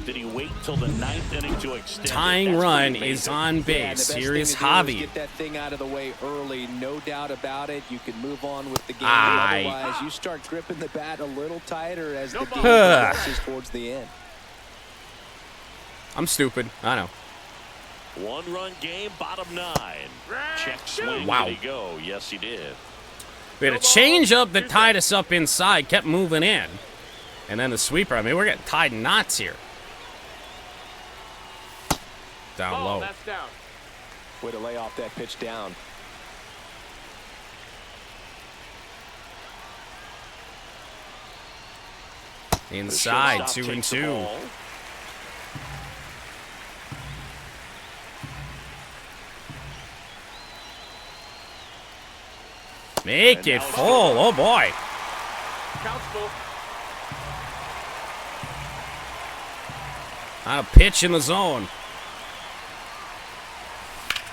Did he wait till the 9th inning to extend? Tying run is on base. Here is Javi. Get that thing out of the way early, no doubt about it. You can move on with the game. Aye. Otherwise, you start gripping the bat a little tighter as the game Huh. progresses towards the end. I'm stupid. I know. One-run game, bottom 9. Check swing. Wow. Did he go? Yes, he did. We had a change up that tied us up inside, kept moving in. And then the sweeper. I mean, we're getting tied in knots here. Down Oh, low. that's down. Way to lay off that pitch down. Inside, The shortstop 2 and takes the 2. ball. Make And it now it's full. Oh, boy. Count's full. On a pitch in the zone.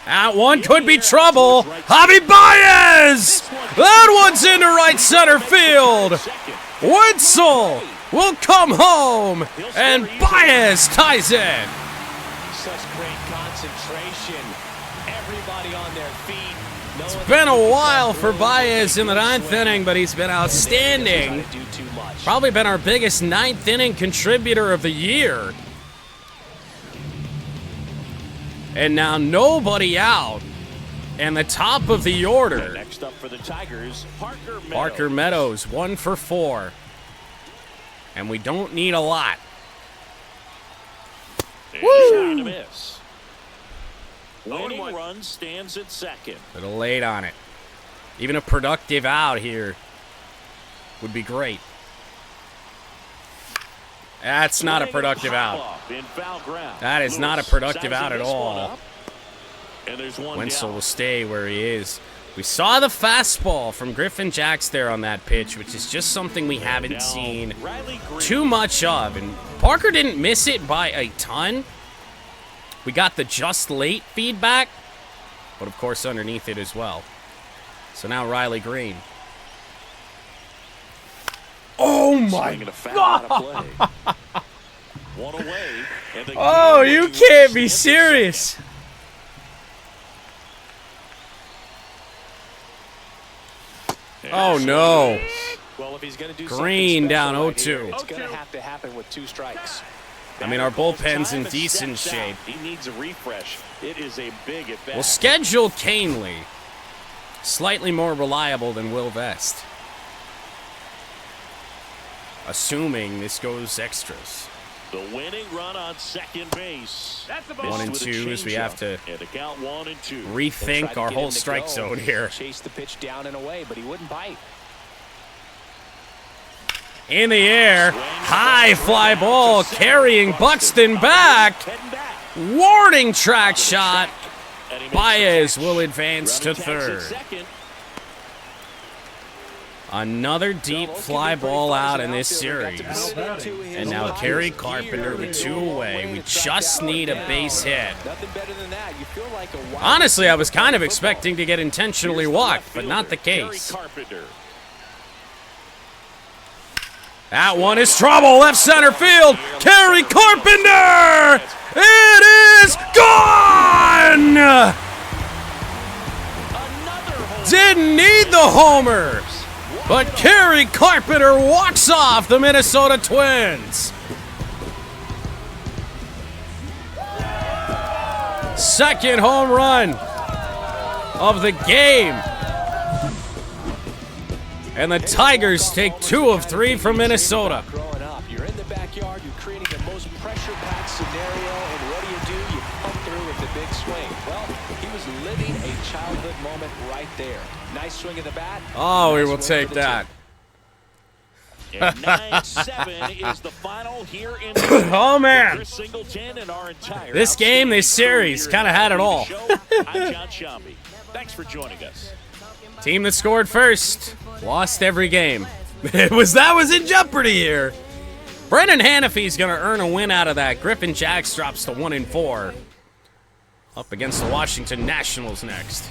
That one could be trouble. Javi Baez! That one's into right center field. Wenzel will come home. And Baez ties in. Such great concentration. Everybody on their feet. It's been a while for Baez in the 9th inning, but he's been outstanding. Probably been our biggest 9th inning contributor of the year. And now nobody out. And the top of the order. Next up for the Tigers, Parker Meadows. Parker Meadows, 1 for 4. And we don't need a lot. Woo! To miss. 0-1. Winning run stands at second. A little late on it. Even a productive out here would be great. That's not a productive out. In foul ground. That is not a Lewis productive out sizing at this one all. up. And there's one Wenzel down. will stay where he is. We saw the fastball from Griffin Jacks there on that pitch, which is just something we haven't Now, seen Riley Green. too much of. And Parker didn't miss it by a ton. We got the just late feedback, but of course underneath it as well. So now Riley Green. Oh my Swinging a foul out of play. One away. And the Oh, game you will can't be stand at serious. second. Oh no. Well, if he's going to do Green something down special right here, 0-2. it's going to have to happen with 2 strikes. I mean, our bullpen's in Time decent steps out. shape. He needs a refresh. It is a big at bat. We'll schedule Canely. Slightly more reliable than Will Vest. Assuming this goes extras. The winning run on second base. That's the ball. 1 and With a 2 as we have to changeup. And the count 1 and 2. rethink our whole strike zone here. Chase the pitch down and away, but he wouldn't bite. In the air, high fly ball carrying Buxton back. Heading back. Warning track shot. And he makes Baez the catch. will advance to Running tags at third. second. Another deep fly ball out in this series. And now Kerry Carpenter with 2 away. We just need a base hit. Nothing better than that. You feel like a wild Honestly, I was kind of expecting to get intentionally walked, but not the Kerry case. Carpenter. That one is trouble. Left center field. Kerry Carpenter. It is gone. Didn't need the homer. But Kerry Carpenter walks off the Minnesota Twins. Second home run of the game. And the Tigers take 2 of 3 from Minnesota. Growing up, you're in the backyard, you're creating the most pressure-packed scenario, and what do? You come through with the big swing. Well, he was living a childhood moment right there. Nice swing of the bat. Oh, we nice will win take for the that. And 9-7 is the final here in Oh, man. Chris Singleton and our entire This game, this series, kind of had it all. I'm John Shambi. Thanks for joining us. Team that scored first lost every game. That was in jeopardy here. Brendan Hanafy's going to earn a win out of that. Griffin Jax drops to 1-4. Up against the Washington Nationals next.